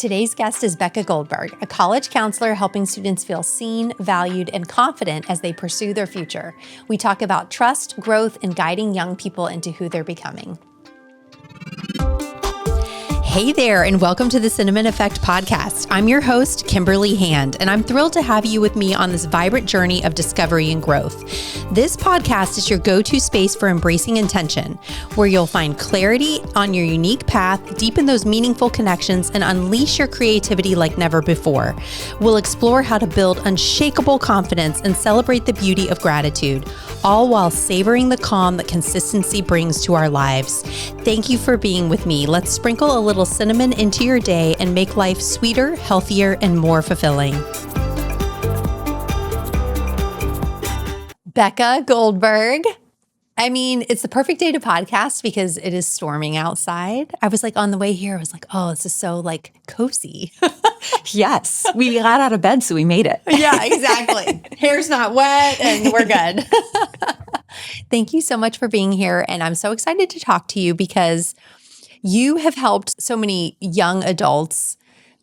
Today's guest is Bekka Goldberg, a college counselor helping students feel seen, valued, and confident as they pursue their future. We talk about trust, growth, and guiding young people into who they're becoming. Hey there, and welcome to the Cinnamon Effect podcast. I'm your host, Kimberly, and I'm thrilled to have you with me on this vibrant journey of discovery and growth. This podcast is your go-to space for embracing intention, where you'll find clarity on your unique path, deepen those meaningful connections, and unleash your creativity like never before. We'll explore how to build unshakable confidence and celebrate the beauty of gratitude, all while savoring the calm that consistency brings to our lives. Thank you for being with me. Let's sprinkle a little cinnamon into your day and make life sweeter, healthier, and more fulfilling. Bekka Goldberg. I mean, it's the perfect day to podcast because it is storming outside. I was like on the way here, I was like, oh, this is so like cozy. Yes, we got out of bed, so we made it. Yeah, exactly. Hair's not wet and we're good. Thank you so much for being here. And I'm so excited to talk to you because you have helped so many young adults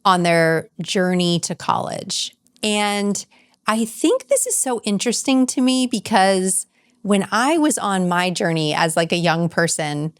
on their journey to college. And I think this is so interesting to me because when I was on my journey as like a young person,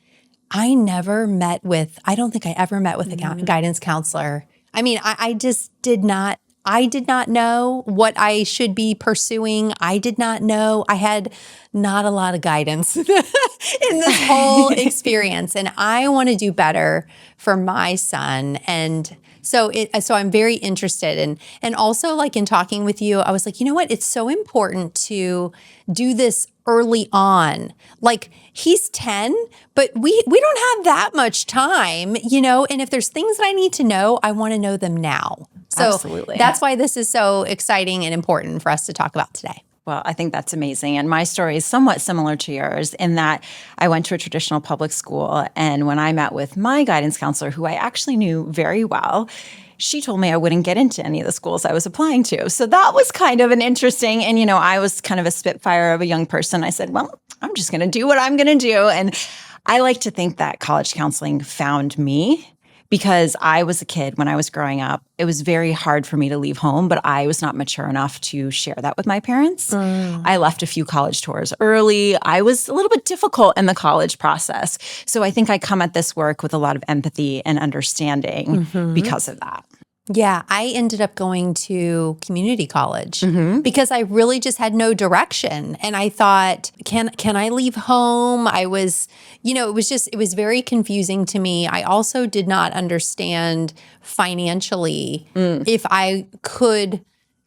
I don't think I ever met with a guidance counselor. I mean, I did not know what I should be pursuing. I did not know. I had not a lot of guidance in this whole experience. And I want to do better for my son. And so I'm very interested. And also like in talking with you, I was like, you know what? It's so important to do this early on. Like he's 10, but we don't have that much time, you know? And if there's things that I need to know, I want to know them now. So Absolutely. That's why this is so exciting and important for us to talk about today. Well, I think that's amazing. And my story is somewhat similar to yours in that I went to a traditional public school. And when I met with my guidance counselor, who I actually knew very well, she told me I wouldn't get into any of the schools I was applying to. So that was kind of an interesting, and I was kind of a spitfire of a young person. I said, well, I'm just going to do what I'm going to do. And I like to think that college counseling found me because I was a kid when I was growing up. It was very hard for me to leave home, but I was not mature enough to share that with my parents. I left a few college tours early. I was a little bit difficult in the college process. So I think I come at this work with a lot of empathy and understanding because of that. Yeah, I ended up going to community college because I really just had no direction. And I thought, can I leave home? I was, it was very confusing to me. I also did not understand financially if I could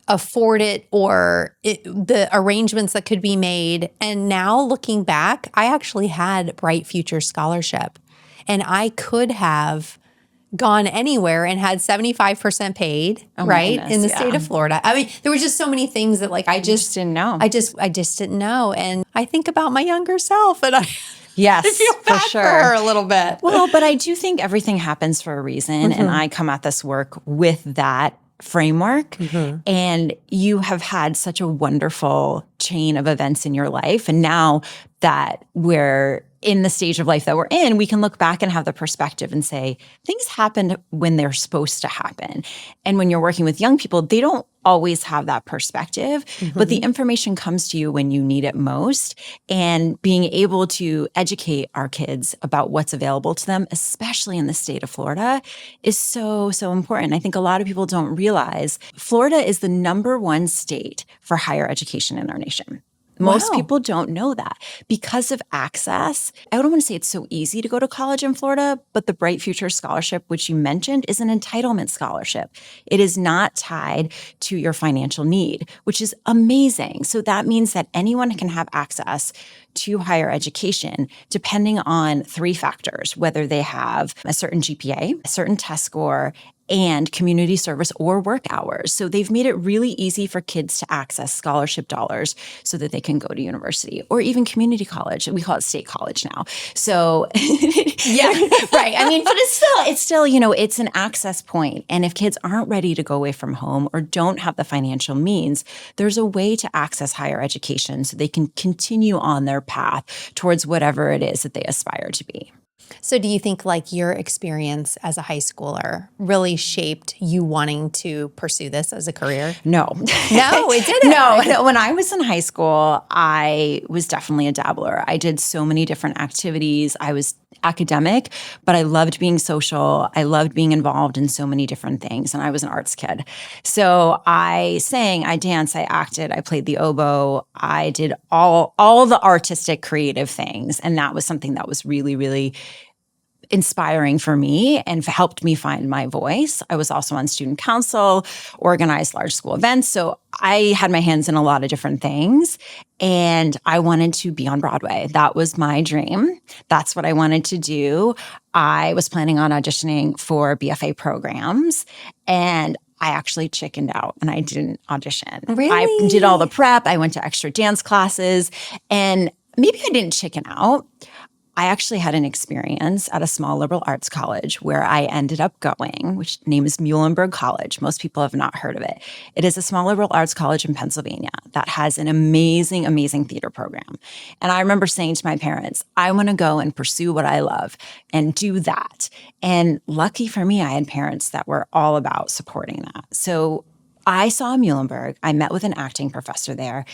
afford it or the arrangements that could be made. And now looking back, I actually had Bright Future Scholarship and I could have gone anywhere and had 75% paid, right? Goodness, in the state of Florida. I mean, there were just so many things that like I just didn't know. I just didn't know. And I think about my younger self and I feel bad for her a little bit. Well, but I do think everything happens for a reason. And I come at this work with that framework. And you have had such a wonderful chain of events in your life. And now that we're in the stage of life that we're in, we can look back and have the perspective and say, things happened when they're supposed to happen. And when you're working with young people, they don't always have that perspective, but the information comes to you when you need it most. And being able to educate our kids about what's available to them, especially in the state of Florida, is so, so important. I think a lot of people don't realize Florida is the #1 state for higher education in our nation. Most people don't know that because of access. I don't want to say it's so easy to go to college in Florida, but the Bright Future Scholarship, which you mentioned, is an entitlement scholarship. It is not tied to your financial need, which is amazing. So that means that anyone can have access to higher education depending on 3 factors, whether they have a certain GPA, a certain test score, and community service or work hours. So they've made it really easy for kids to access scholarship dollars so that they can go to university or even community college. We call it state college now. So yeah, right. I mean, but it's still, it's an access point. And if kids aren't ready to go away from home or don't have the financial means, there's a way to access higher education so they can continue on their path towards whatever it is that they aspire to be. So do you think like your experience as a high schooler really shaped you wanting to pursue this as a career? No. No, it didn't. No. When I was in high school, I was definitely a dabbler. I did so many different activities. I was academic, but I loved being social. I loved being involved in so many different things. And I was an arts kid. So I sang, I danced, I acted, I played the oboe. I did all the artistic, creative things. And that was something that was really, really inspiring for me and helped me find my voice. I was also on student council, organized large school events. So I had my hands in a lot of different things and I wanted to be on Broadway. That was my dream. That's what I wanted to do. I was planning on auditioning for BFA programs and I actually chickened out and I didn't audition. Really? I did all the prep. I went to extra dance classes and maybe I didn't chicken out. I actually had an experience at a small liberal arts college where I ended up going, which name is Muhlenberg College. Most people have not heard of it. It is a small liberal arts college in Pennsylvania that has an amazing, amazing theater program. And I remember saying to my parents, I want to go and pursue what I love and do that. And lucky for me, I had parents that were all about supporting that. So I saw Muhlenberg. I met with an acting professor there.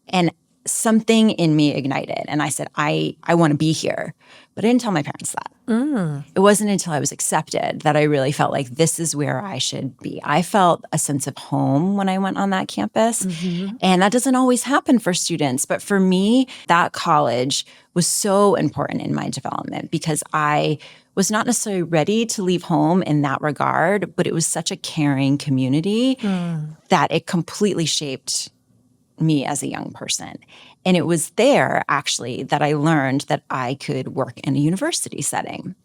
And something in me ignited. And I said, I want to be here. But I didn't tell my parents that. It wasn't until I was accepted that I really felt like this is where I should be. I felt a sense of home when I went on that campus. And that doesn't always happen for students. But for me, that college was so important in my development because I was not necessarily ready to leave home in that regard, but it was such a caring community that it completely shaped me as a young person. And it was there actually that I learned that I could work in a university setting.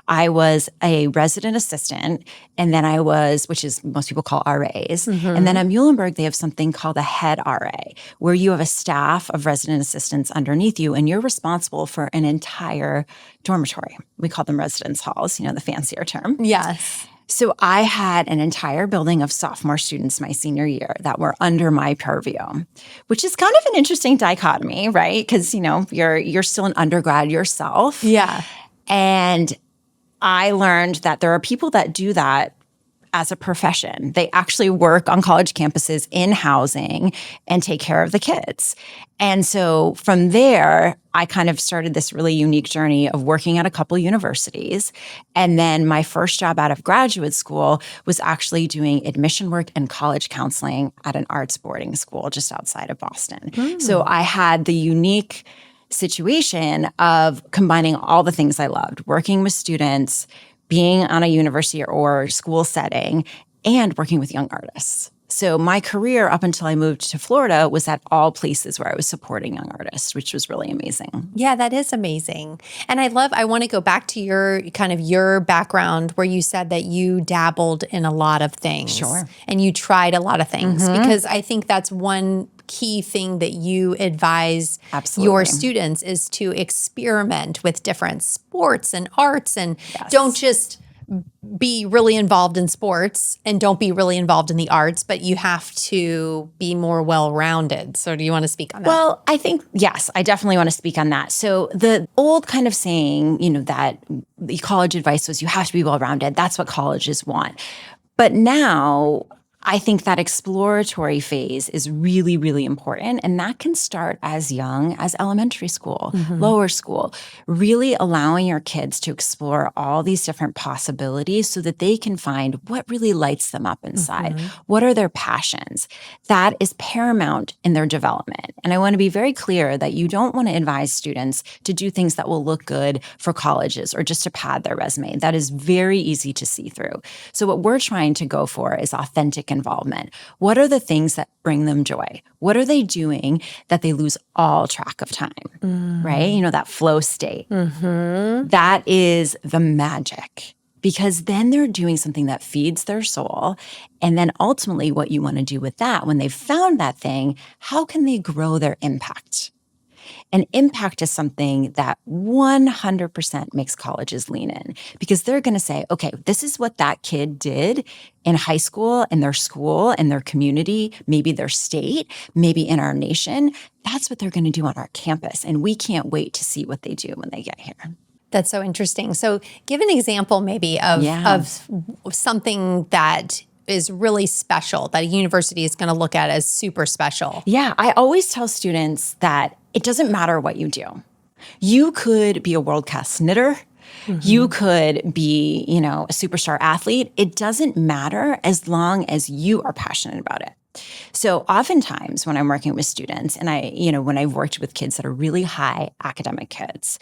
I was a resident assistant and then I was, which is most people call RAs. And then at Muhlenberg, they have something called a head RA, where you have a staff of resident assistants underneath you and you're responsible for an entire dormitory. We call them residence halls, the fancier term. Yes. So I had an entire building of sophomore students my senior year that were under my purview, which is kind of an interesting dichotomy, right? Because, you're still an undergrad yourself. Yeah. And I learned that there are people that do that as a profession. They actually work on college campuses in housing and take care of the kids. And so from there, I kind of started this really unique journey of working at a couple universities. And then my first job out of graduate school was actually doing admission work and college counseling at an arts boarding school just outside of Boston. So I had the unique situation of combining all the things I loved, working with students, being on a university or school setting, and working with young artists. So my career up until I moved to Florida was at all places where I was supporting young artists, which was really amazing. Yeah, that is amazing. And I want to go back to your background where you said that you dabbled in a lot of things. Sure. And you tried a lot of things because I think that's one key thing that you advise your students is to experiment with different sports and arts and don't just be really involved in sports and don't be really involved in the arts, but you have to be more well-rounded. So do you want to speak on that? Well, I think, yes, I definitely want to speak on that. So the old kind of saying, that the college advice was you have to be well-rounded. That's what colleges want. But now I think that exploratory phase is really, really important. And that can start as young as elementary school, lower school, really allowing your kids to explore all these different possibilities so that they can find what really lights them up inside. What are their passions? That is paramount in their development. And I want to be very clear that you don't want to advise students to do things that will look good for colleges or just to pad their resume. That is very easy to see through. So what we're trying to go for is authentic involvement. What are the things that bring them joy? What are they doing that they lose all track of time, right? That flow state. That is the magic because then they're doing something that feeds their soul. And then ultimately what you want to do with that, when they've found that thing, how can they grow their impact? And impact is something that 100% makes colleges lean in because they're going to say, okay, this is what that kid did in high school, in their school, in their community, maybe their state, maybe in our nation. That's what they're going to do on our campus. And we can't wait to see what they do when they get here. That's so interesting. So give an example maybe of something that is really special that a university is going to look at as super special. Yeah, I always tell students that it doesn't matter what you do. You could be a world-class knitter. You could be, a superstar athlete. It doesn't matter as long as you are passionate about it. So oftentimes when I'm working with students and when I've worked with kids that are really high academic kids,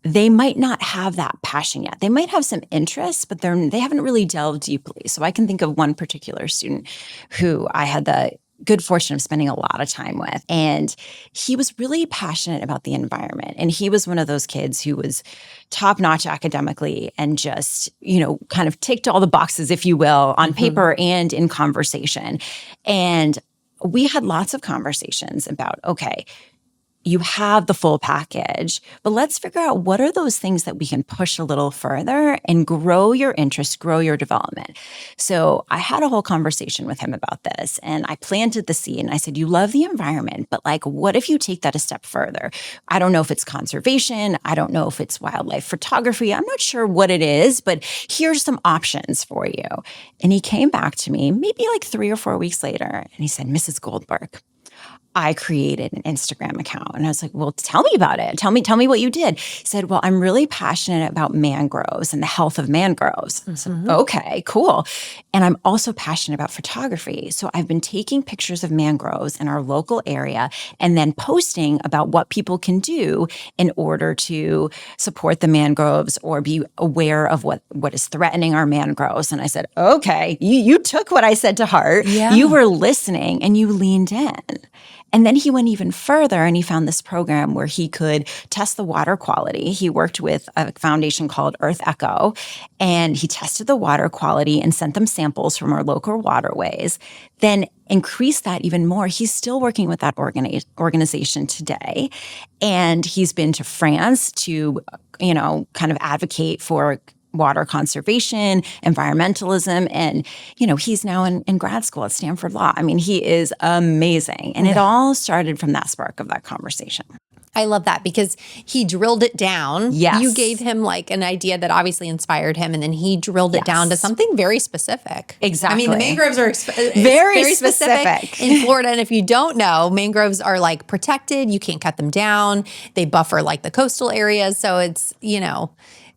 they might not have that passion yet. They might have some interests, but they haven't really delved deeply. So I can think of one particular student who I had the good fortune of spending a lot of time with. And he was really passionate about the environment. And he was one of those kids who was top-notch academically and just, kind of ticked all the boxes, if you will, on paper and in conversation. And we had lots of conversations about, okay, you have the full package, but let's figure out what are those things that we can push a little further and grow your interest, grow your development. So I had a whole conversation with him about this, and I planted the seed. And I said, you love the environment, but what if you take that a step further? I don't know if it's conservation. I don't know if it's wildlife photography. I'm not sure what it is, but here's some options for you. And he came back to me maybe 3 or 4 weeks later, and he said, Mrs. Goldberg, I created an Instagram account. And I was like, well, tell me about it. Tell me what you did. He said, well, I'm really passionate about mangroves and the health of mangroves. I said, okay, cool. And I'm also passionate about photography. So I've been taking pictures of mangroves in our local area and then posting about what people can do in order to support the mangroves or be aware of what is threatening our mangroves. And I said, okay, you took what I said to heart. Yeah. You were listening and you leaned in. And then he went even further and he found this program where he could test the water quality. He worked with a foundation called Earth Echo, and he tested the water quality and sent them samples from our local waterways, then increased that even more. He's still working with that organization today. And he's been to France to, kind of advocate for water conservation, environmentalism, and, he's now in grad school at Stanford Law. I mean, he is amazing. And it all started from that spark of that conversation. I love that because he drilled it down. Yes. You gave him an idea that obviously inspired him, and then he drilled it down to something very specific. Exactly. I mean, the mangroves are very specific in Florida. And if you don't know, mangroves are protected. You can't cut them down. They buffer the coastal areas. So it's,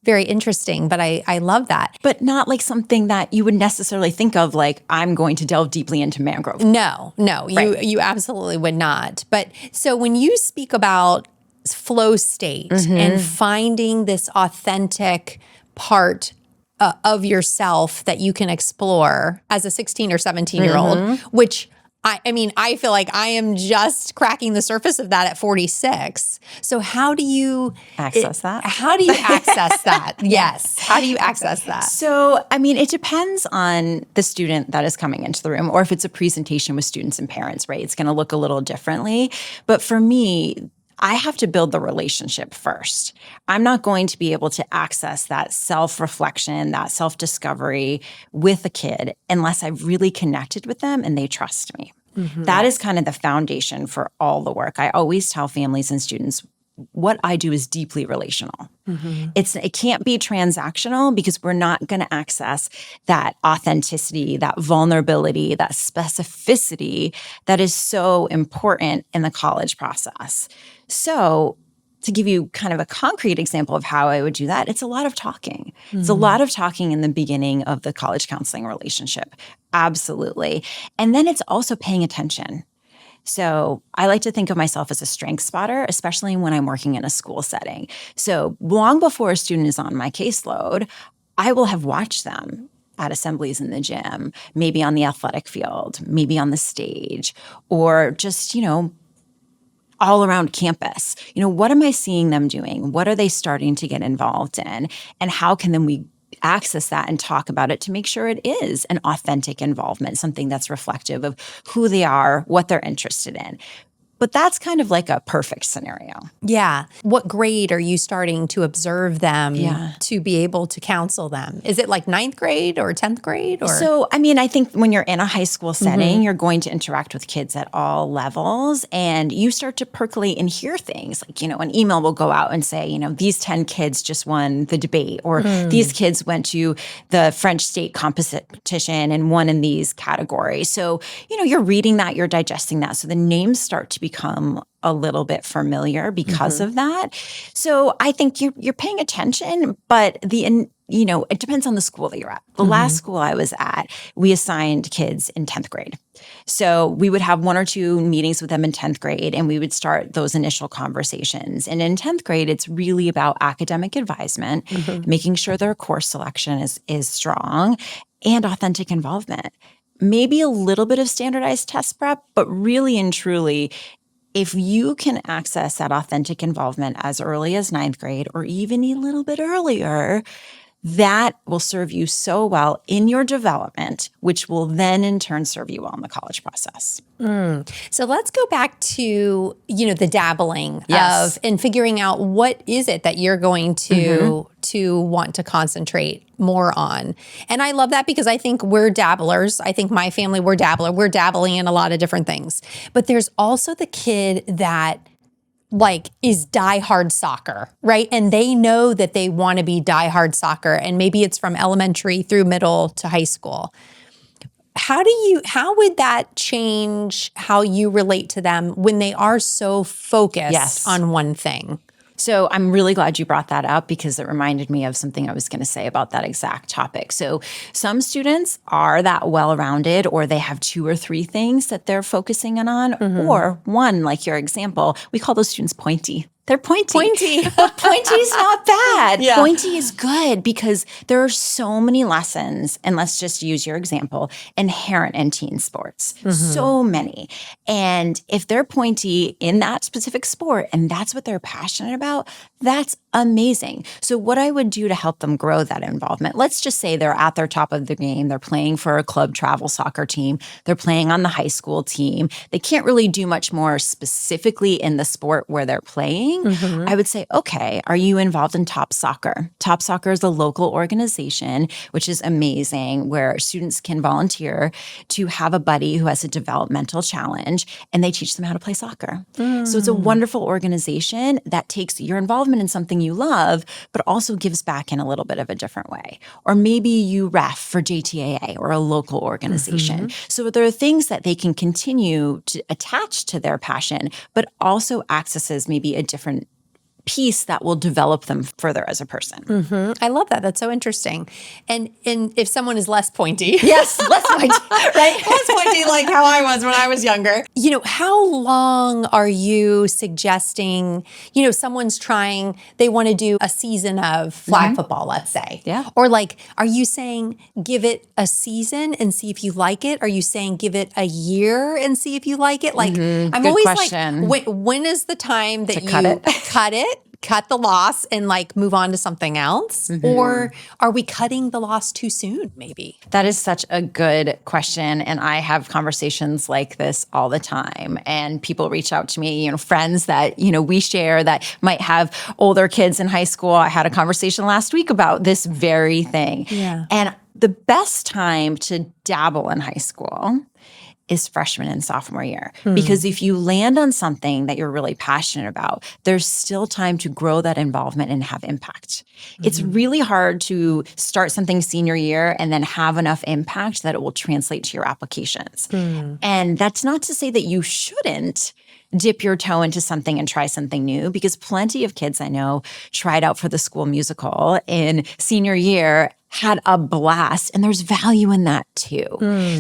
very interesting, but I love that. But not something that you would necessarily think of I'm going to delve deeply into mangrove. No, Right. you absolutely would not. But so when you speak about flow state and finding this authentic part of yourself that you can explore as a 16 or 17-year-old, which I feel like I am just cracking the surface of that at 46. So how do you access that? How do you access that? Yes. How do you access that? So, it depends on the student that is coming into the room, or if it's a presentation with students and parents, right? It's going to look a little differently. But for me, I have to build the relationship first. I'm not going to be able to access that self-reflection, that self-discovery with a kid unless I've really connected with them and they trust me. That is kind of the foundation for all the work. I always tell families and students, what I do is deeply relational. It can't be transactional because we're not going to access that authenticity, that vulnerability, that specificity that is so important in the college process. So to give you kind of a concrete example of how I would do that, it's a lot of talking. It's a lot of talking in the beginning of the college counseling relationship. Absolutely. And then it's also paying attention. So I like to think of myself as a strength spotter, especially when I'm working in a school setting. So long before a student is on my caseload, I will have watched them at assemblies in the gym, maybe on the athletic field, maybe on the stage, or just, all around campus. What am I seeing them doing? What are they starting to get involved in? And how can then we access that and talk about it to make sure it is an authentic involvement, something that's reflective of who they are, what they're interested in. But that's kind of like a perfect scenario. Yeah. What grade are you starting to observe them to be able to counsel them? Is it like 9th grade or 10th grade? Or? So, I mean, I think when you're in a high school setting, you're going to interact with kids at all levels, and you start to percolate and hear things like, an email will go out and say, these 10 kids just won the debate, or these kids went to the French state competition and won in these categories. So, you're reading that, you're digesting that. So the names start to become a little bit familiar because of that. So I think you're paying attention, but it depends on the school that you're at. The last school I was at, we assigned kids in 10th grade. So we would have 1 or 2 meetings with them in 10th grade, and we would start those initial conversations. And in 10th grade, it's really about academic advisement, making sure their course selection is strong, and authentic involvement. Maybe a little bit of standardized test prep, but really and truly, if you can access that authentic involvement as early as 9th grade or even a little bit earlier, that will serve you so well in your development, which will then in turn serve you well in the college process. So let's go back to, the dabbling of and figuring out what is it that you're going to want to concentrate more on. And I love that because I think we're dabblers. I think my family, we're dabbling in a lot of different things. But there's also the kid that is diehard soccer, right? And they know that they want to be diehard soccer. And maybe it's from elementary through middle to high school. How would that change how you relate to them when they are so focused on one thing? So I'm really glad you brought that up because it reminded me of something I was going to say about that exact topic. So some students are that well-rounded, or they have 2 or 3 things that they're focusing in on, or one, like your example, we call those students pointy. They're pointy. But pointy is not bad. Yeah. Pointy is good because there are so many lessons, and let's just use your example, inherent in teen sports. So many. And if they're pointy in that specific sport and that's what they're passionate about, that's amazing. So what I would do to help them grow that involvement, let's just say they're at their top of the game, they're playing for a club travel soccer team, they're playing on the high school team, they can't really do much more specifically in the sport where they're playing. I would say, okay, are you involved in Top Soccer? Top Soccer is a local organization, which is amazing, where students can volunteer to have a buddy who has a developmental challenge, and they teach them how to play soccer. So it's a wonderful organization that takes your involvement in something you love, but also gives back in a little bit of a different way. Or maybe you ref for JTAA or a local organization. So there are things that they can continue to attach to their passion, but also accesses maybe a different piece that will develop them further as a person. I love that. That's so interesting. And if someone is less pointy. Yes, less pointy, right? Less pointy like how I was when I was younger. How long are you suggesting, someone's trying, they want to do a season of flag football, let's say. Yeah. Or are you saying give it a season and see if you like it? Are you saying give it a year and see if you like it? I'm Good always question. when is the time that cut it? Cut the loss and move on to something else? Or are we cutting the loss too soon, maybe? That is such a good question. And I have conversations like this all the time. And people reach out to me, friends that, we share that might have older kids in high school. I had a conversation last week about this very thing. Yeah. And the best time to dabble in high school is freshman and sophomore year. Because if you land on something that you're really passionate about, there's still time to grow that involvement and have impact. It's really hard to start something senior year and then have enough impact that it will translate to your applications. And that's not to say that you shouldn't dip your toe into something and try something new, because plenty of kids I know tried out for the school musical in senior year, had a blast, and there's value in that too.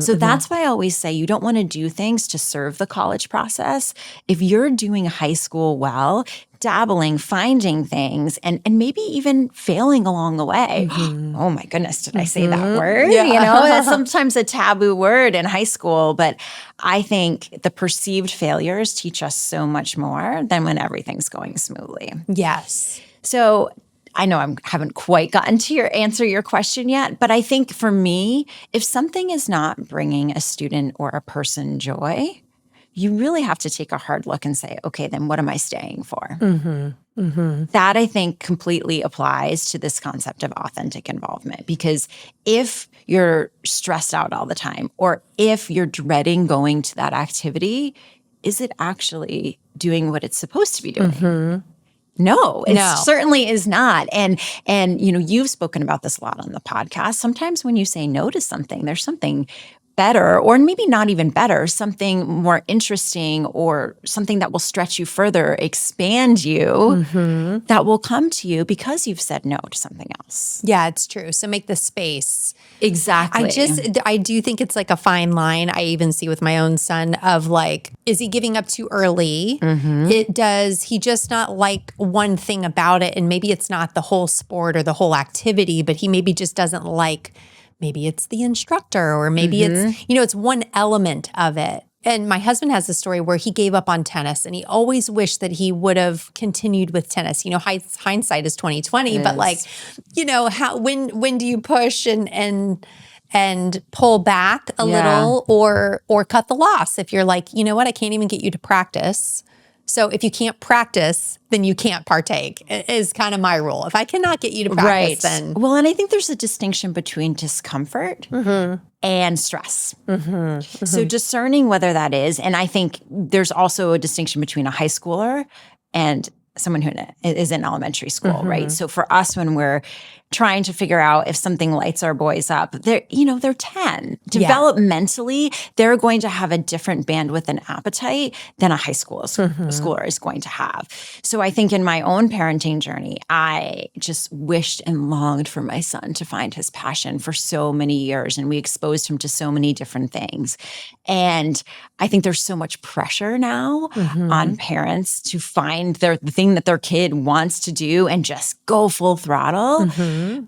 So that's why I always say you don't want to do things to serve the college process. If you're doing high school well, dabbling, finding things, and maybe even failing along the way. Oh my goodness, did I say that word? Yeah. That's sometimes a taboo word in high school, but I think the perceived failures teach us so much more than when everything's going smoothly. Yes. So I know I haven't quite gotten to answer your question yet, but I think for me, if something is not bringing a student or a person joy, you really have to take a hard look and say, okay, then what am I staying for? That I think completely applies to this concept of authentic involvement, because if you're stressed out all the time, or if you're dreading going to that activity, is it actually doing what it's supposed to be doing? No, it certainly is not. And you've spoken about this a lot on the podcast. Sometimes when you say no to something, there's something better, or maybe not even better, something more interesting, or something that will stretch you further, expand you, that will come to you because you've said no to something else. Yeah, it's true. So make the space. Exactly. I do think it's like a fine line. I even see with my own son of like, is he giving up too early? Does he just not like one thing about it? And maybe it's not the whole sport or the whole activity, but he maybe just doesn't like, maybe it's the instructor, or maybe it's, it's one element of it. And my husband has a story where he gave up on tennis, and he always wished that he would have continued with tennis. Hindsight is 2020, but like, when do you push and pull back a little, or cut the loss if you're like, you know what, I can't even get you to practice. So if you can't practice, then you can't partake, is kind of my rule. If I cannot get you to practice, then... Well, and I think there's a distinction between discomfort and stress. So discerning whether that is, and I think there's also a distinction between a high schooler and someone who is in elementary school, right? So for us, when we're trying to figure out if something lights our boys up, they're 10. Developmentally, they're going to have a different bandwidth and appetite than a high schooler is going to have. So I think in my own parenting journey, I just wished and longed for my son to find his passion for so many years, and we exposed him to so many different things. And I think there's so much pressure now on parents to find the thing that their kid wants to do and just go full throttle.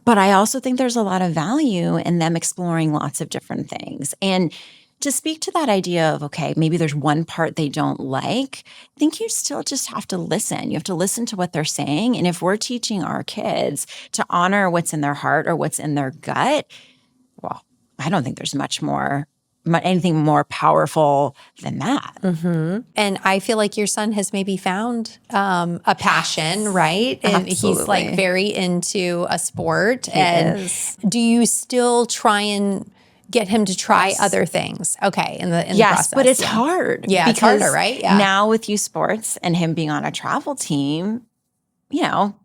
But I also think there's a lot of value in them exploring lots of different things. And to speak to that idea of, okay, maybe there's one part they don't like, I think you still just have to listen. You have to listen to what they're saying. And if we're teaching our kids to honor what's in their heart or what's in their gut, well, I don't think there's anything more powerful than that. And I feel like your son has maybe found a passion, right? And he's like very into a sport. He is. Do you still try and get him to try other things? Okay, in the process. But it's hard. Yeah, it's harder, right? Yeah. Now with youth sports and him being on a travel team,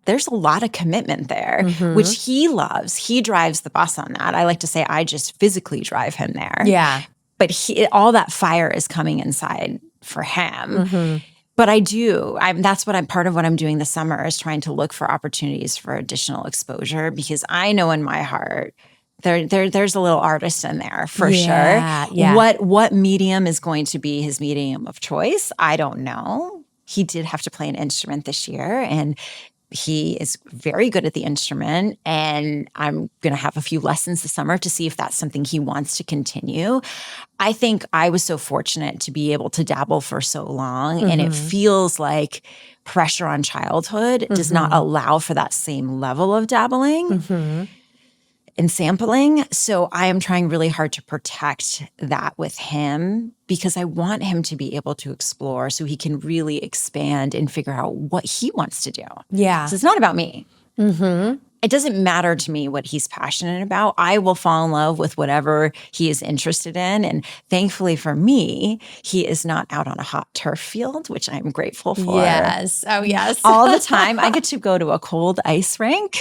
there's a lot of commitment there, which he loves. He drives the bus on that. I like to say I just physically drive him there. Yeah. But all that fire is coming inside for him. But that's part of what I'm doing this summer, is trying to look for opportunities for additional exposure, because I know in my heart, there's a little artist in there for sure. Yeah. What medium is going to be his medium of choice? I don't know. He did have to play an instrument this year, and he is very good at the instrument, and I'm going to have a few lessons this summer to see if that's something he wants to continue. I think I was so fortunate to be able to dabble for so long, and it feels like pressure on childhood does not allow for that same level of dabbling and sampling. So I am trying really hard to protect that with him, because I want him to be able to explore so he can really expand and figure out what he wants to do. Yeah. So it's not about me. It doesn't matter to me what he's passionate about. I will fall in love with whatever he is interested in. And thankfully for me, he is not out on a hot turf field, which I'm grateful for. Yes. Oh, yes. All the time. I get to go to a cold ice rink.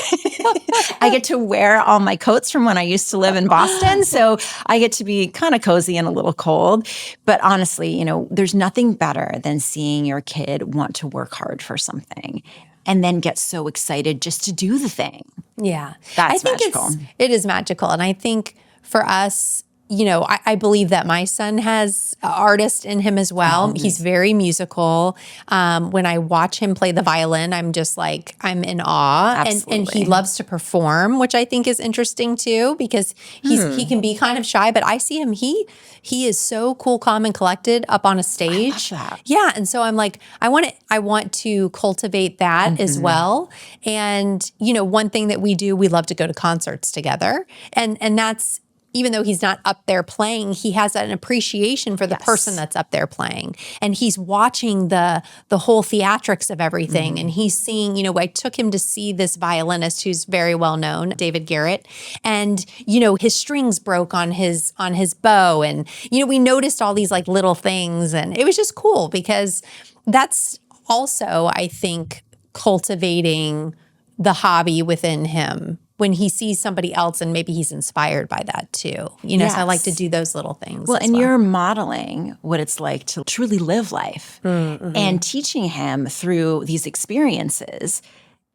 I get to wear all my coats from when I used to live in Boston. So I get to be kind of cozy and a little cold. But honestly, there's nothing better than seeing your kid want to work hard for something and then get so excited just to do the thing. Yeah. That's magical. It is magical. And I think for us, I believe that my son has an artist in him as well. He's very musical. When I watch him play the violin, I'm just like, I'm in awe. And he loves to perform, which I think is interesting too, because he can be kind of shy, but I see him, he is so cool, calm, and collected up on a stage. I love that. Yeah. And so I'm like, I want to cultivate that as well. And, one thing that we do, we love to go to concerts together. And that's even though he's not up there playing, he has an appreciation for the person that's up there playing. And he's watching the whole theatrics of everything. And he's seeing, you know, I took him to see this violinist who's very well known, David Garrett. And, you know, his strings broke on his bow. And, you know, we noticed all these like little things. And it was just cool because that's also, I think, cultivating the hobby within him when he sees somebody else and maybe he's inspired by that too. You know, so I like to do those little things. Well, and you're modeling what it's like to truly live life and teaching him through these experiences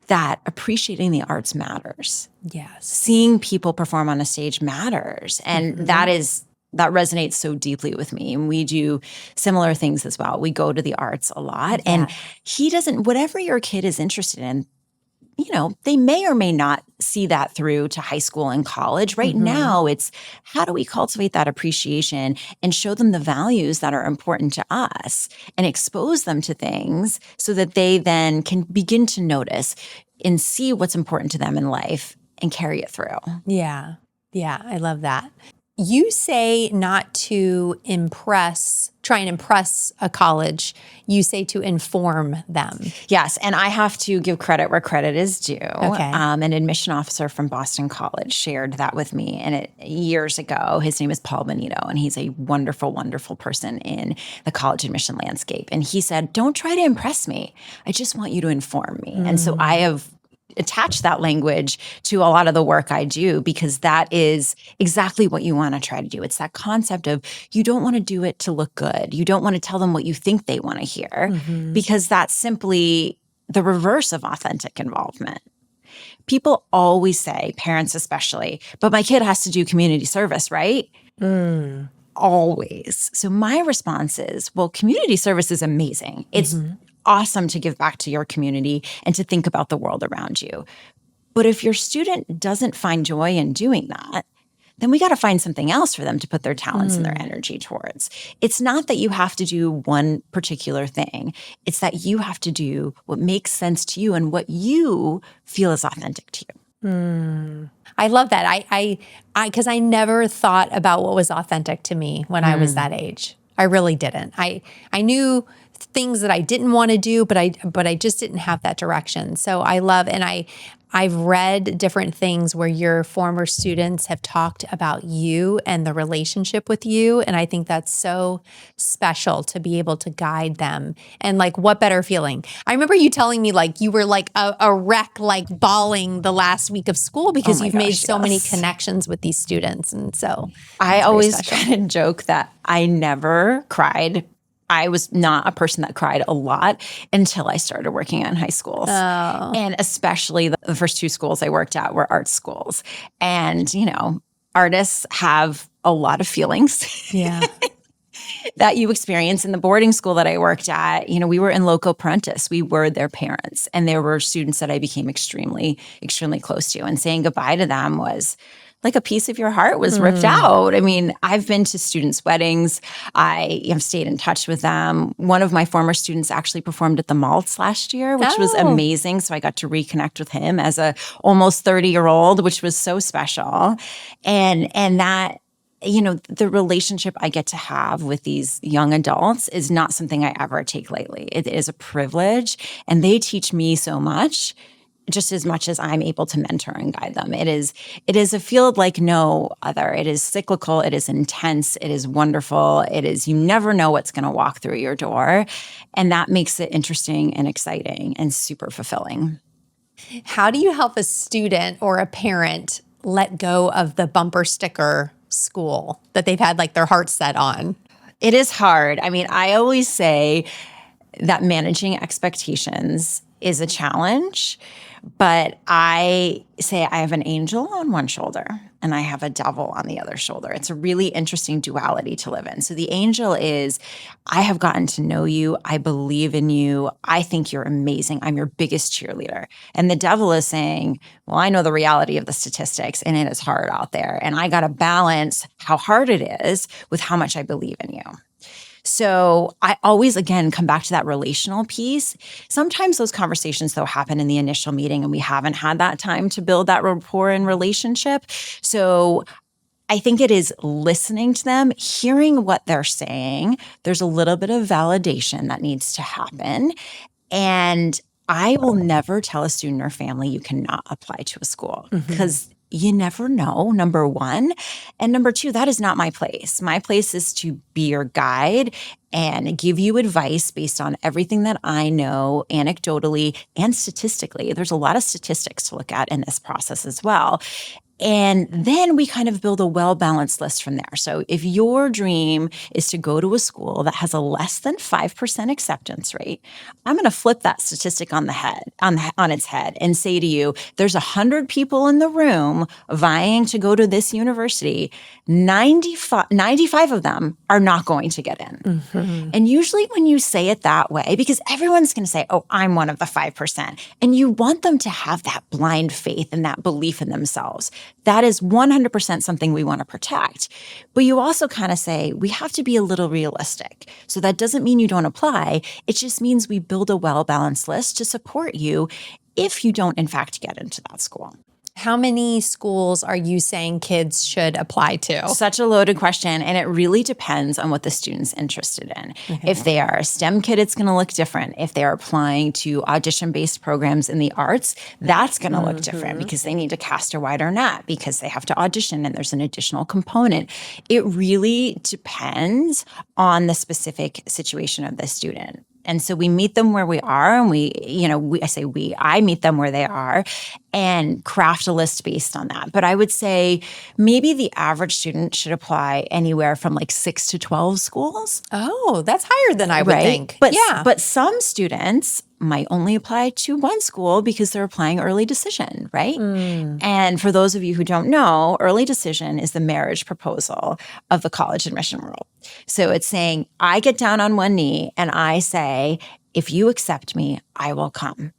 that appreciating the arts matters. Yes. Seeing people perform on a stage matters. And that resonates so deeply with me. And we do similar things as well. We go to the arts a lot. And he doesn't, whatever your kid is interested in, you know, they may or may not see that through to high school and college. Right now, it's how do we cultivate that appreciation and show them the values that are important to us and expose them to things so that they then can begin to notice and see what's important to them in life and carry it through. Yeah. Yeah. I love that. You say not to try and impress a college. You say to inform them. Yes. And I have to give credit where credit is due. Okay. An admission officer from Boston College shared that with me years ago. His name is Paul Benito, and he's a wonderful, wonderful person in the college admission landscape. And he said, don't try to impress me. I just want you to inform me. And so I have attach that language to a lot of the work I do because that is exactly what you want to try to do. It's that concept of you don't want to do it to look good. You don't want to tell them what you think they want to hear because that's simply the reverse of authentic involvement. People always say, parents especially, but my kid has to do community service, right? Always. So my response is, well, community service is amazing. It's awesome to give back to your community and to think about the world around you. But if your student doesn't find joy in doing that, then we got to find something else for them to put their talents and their energy towards. It's not that you have to do one particular thing. It's that you have to do what makes sense to you and what you feel is authentic to you. I love that. I because I never thought about what was authentic to me when I was that age. I really didn't. I knew things that I didn't want to do, but I just didn't have that direction. So I love, and I've read different things where your former students have talked about you and the relationship with you. And I think that's so special to be able to guide them. And like, what better feeling? I remember you telling me like you were like a wreck, like bawling the last week of school because you've made so many connections with these students. And so I always kind of joke that I never cried. I was not a person that cried a lot until I started working in high schools. And especially the first two schools I worked at were art schools. And, you know, artists have a lot of feelings. Yeah. That you experience in the boarding school that I worked at. You know, we were in loco parentis. We were their parents. And there were students that I became extremely, extremely close to. And saying goodbye to them was like a piece of your heart was ripped out. I mean, I've been to students' weddings. I have stayed in touch with them. One of my former students actually performed at the Maltz last year, which was amazing. So I got to reconnect with him as a almost 30-year-old, which was so special. And that, you know, the relationship I get to have with these young adults is not something I ever take lightly. It is a privilege, and they teach me so much, just as much as I'm able to mentor and guide them. It is a field like no other. It is cyclical. It is intense. It is wonderful. It is, you never know what's going to walk through your door. And that makes it interesting and exciting and super fulfilling. How do you help a student or a parent let go of the bumper sticker school that they've had like their heart set on? It is hard. I mean, I always say that managing expectations is a challenge, but I say I have an angel on one shoulder and I have a devil on the other shoulder. It's a really interesting duality to live in. So the angel is, I have gotten to know you. I believe in you. I think you're amazing. I'm your biggest cheerleader. And the devil is saying, well, I know the reality of the statistics and it is hard out there. And I got to balance how hard it is with how much I believe in you. So I always, again, come back to that relational piece. Sometimes those conversations, though, happen in the initial meeting and we haven't had that time to build that rapport and relationship. So I think it is listening to them, hearing what they're saying. There's a little bit of validation that needs to happen. And I will never tell a student or family you cannot apply to a school because you never know, number one. And number two, that is not my place. My place is to be your guide and give you advice based on everything that I know anecdotally and statistically. There's a lot of statistics to look at in this process as well. And then we kind of build a well-balanced list from there. So if your dream is to go to a school that has a less than 5% acceptance rate, I'm going to flip that statistic on its head and say to you, there's 100 people in the room vying to go to this university. 95 of them are not going to get in. And usually when you say it that way, because everyone's going to say, oh, I'm one of the 5%. And you want them to have that blind faith and that belief in themselves. That is 100% something we want to protect. But you also kind of say, we have to be a little realistic. So that doesn't mean you don't apply. It just means we build a well-balanced list to support you if you don't, in fact, get into that school. How many schools are you saying kids should apply to? Such a loaded question. And it really depends on what the student's interested in. If they are a STEM kid, it's going to look different. If they are applying to audition-based programs in the arts, that's going to look different because they need to cast a wider net because they have to audition and there's an additional component. It really depends on the specific situation of the student. And so we meet them where we are, and I meet them where they are and craft a list based on that. But I would say maybe the average student should apply anywhere from like 6 to 12 schools. Oh, that's higher than I would think. But some students might only apply to one school because they're applying early decision, right? And for those of you who don't know, early decision is the marriage proposal of the college admission rule. So it's saying, I get down on one knee and I say, if you accept me, I will come.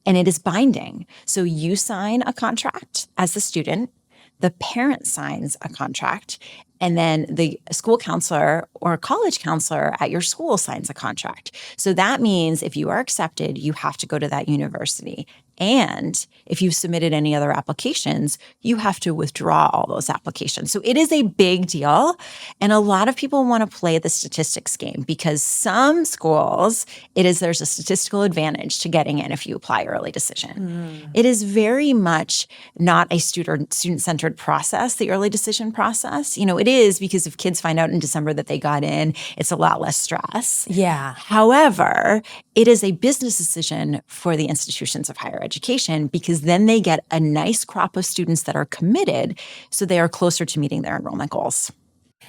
And it is binding. So you sign a contract as the student, the parent signs a contract, and then the school counselor or college counselor at your school signs a contract. So that means if you are accepted, you have to go to that university. And if you've submitted any other applications, you have to withdraw all those applications. So it is a big deal. And a lot of people want to play the statistics game because some schools, there's a statistical advantage to getting in if you apply early decision. It is very much not a student-centered process, the early decision process. It is because if kids find out in December that they got in, it's a lot less stress. Yeah. However, it is a business decision for the institutions of higher education because then they get a nice crop of students that are committed, so they are closer to meeting their enrollment goals.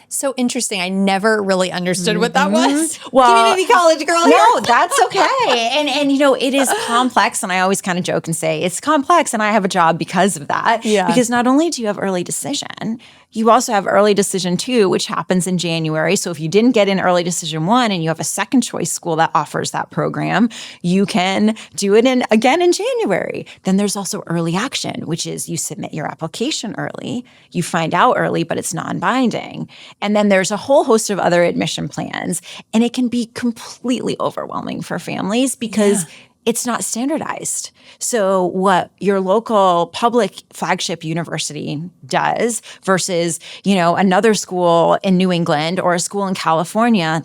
So interesting. I never really understood what that was. Well, community college girl here. No, that's okay. And it is complex. And I always kind of joke and say it's complex. And I have a job because of that. Yeah. Because not only do you have early decision, you also have early decision 2, which happens in January. So if you didn't get in early decision 1 and you have a second choice school that offers that program, you can do it again in January. Then there's also early action, which is you submit your application early, you find out early, but it's non-binding. And then there's a whole host of other admission plans. And it can be completely overwhelming for families because it's not standardized. So what your local public flagship university does versus, another school in New England or a school in California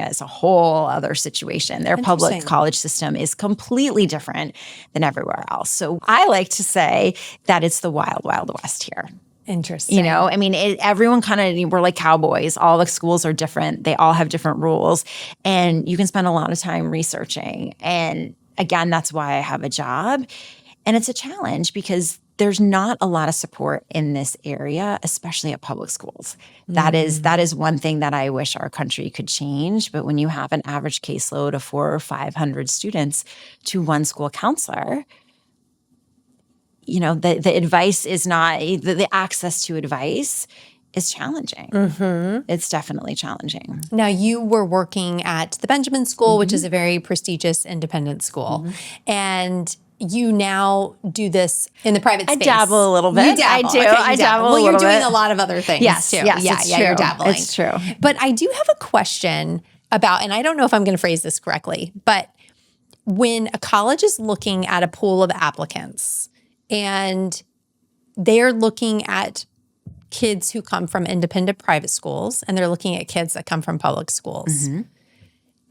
is a whole other situation. Their public college system is completely different than everywhere else. So I like to say that it's the wild, wild west here. Interesting. Everyone we're like cowboys. All the schools are different. They all have different rules. And you can spend a lot of time researching. And again, that's why I have a job. And it's a challenge because there's not a lot of support in this area, especially at public schools. That is one thing that I wish our country could change. But when you have an average caseload of 400 or 500 students to one school counselor, the advice is not, the access to advice is challenging. It's definitely challenging. Now, you were working at the Benjamin School, which is a very prestigious independent school. And you now do this in the private space. I dabble a little bit. You dabble. I do. Okay, I dabble a little bit. Well, you're doing a lot of other things too. Yes, it's true. You're dabbling. It's true. But I do have a question about, and I don't know if I'm going to phrase this correctly, but when a college is looking at a pool of applicants and they're looking at kids who come from independent private schools and they're looking at kids that come from public schools.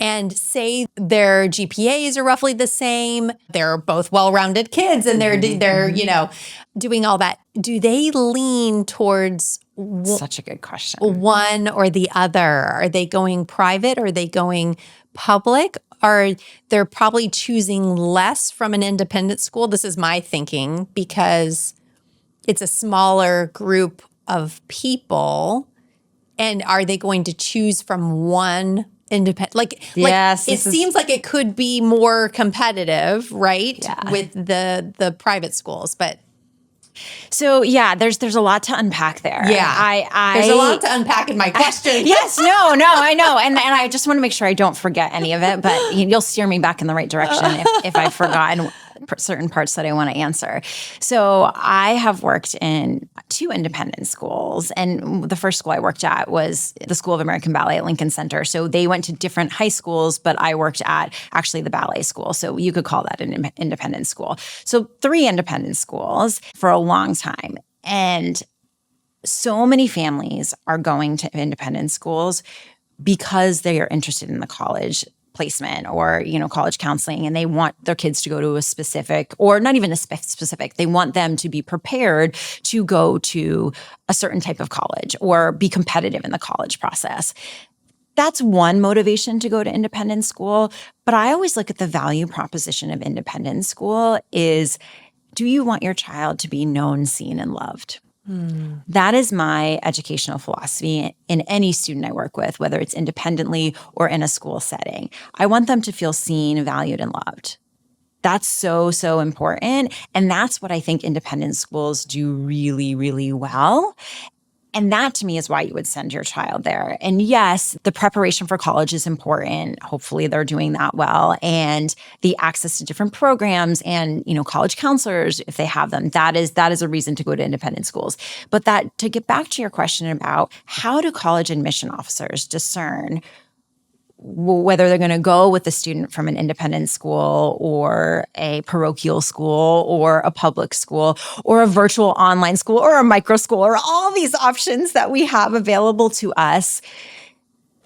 And say their GPAs are roughly the same, they're both well-rounded kids and they're you know, doing all that. Do they lean towards Such a good question. one or the other? Are they going private? Are they going public? Or they're probably choosing less from an independent school? This is my thinking because it's a smaller group of people. And are they going to choose from one independent? Yes, it seems like it could be more competitive, right? Yeah. With the private schools, but So yeah, there's a lot to unpack there. yeah, there's a lot to unpack in my question. Yes, no, I know, and I just want to make sure I don't forget any of it. But you'll steer me back in the right direction if I've forgotten certain parts that I want to answer. So I have worked in 2 independent schools, and the first school I worked at was the School of American Ballet at Lincoln Center. So they went to different high schools, but I worked at actually the ballet school. So you could call that an independent school. So 3 independent schools for a long time. And so many families are going to independent schools because they are interested in the college placement or, you know, college counseling, and they want their kids to go to a specific, or not even a specific, they want them to be prepared to go to a certain type of college or be competitive in the college process. That's one motivation to go to independent school. But I always look at the value proposition of independent school is, do you want your child to be known, seen, and loved? That is my educational philosophy in any student I work with, whether it's independently or in a school setting. I want them to feel seen, valued, and loved. That's so, so important. And that's what I think independent schools do really, really well. And that to me is why you would send your child there. And yes, the preparation for college is important. Hopefully they're doing that well. And the access to different programs and, you know, college counselors, if they have them, that is a reason to go to independent schools. But that, to get back to your question about how do college admission officers discern whether they're going to go with a student from an independent school or a parochial school or a public school or a virtual online school or a micro school or all these options that we have available to us,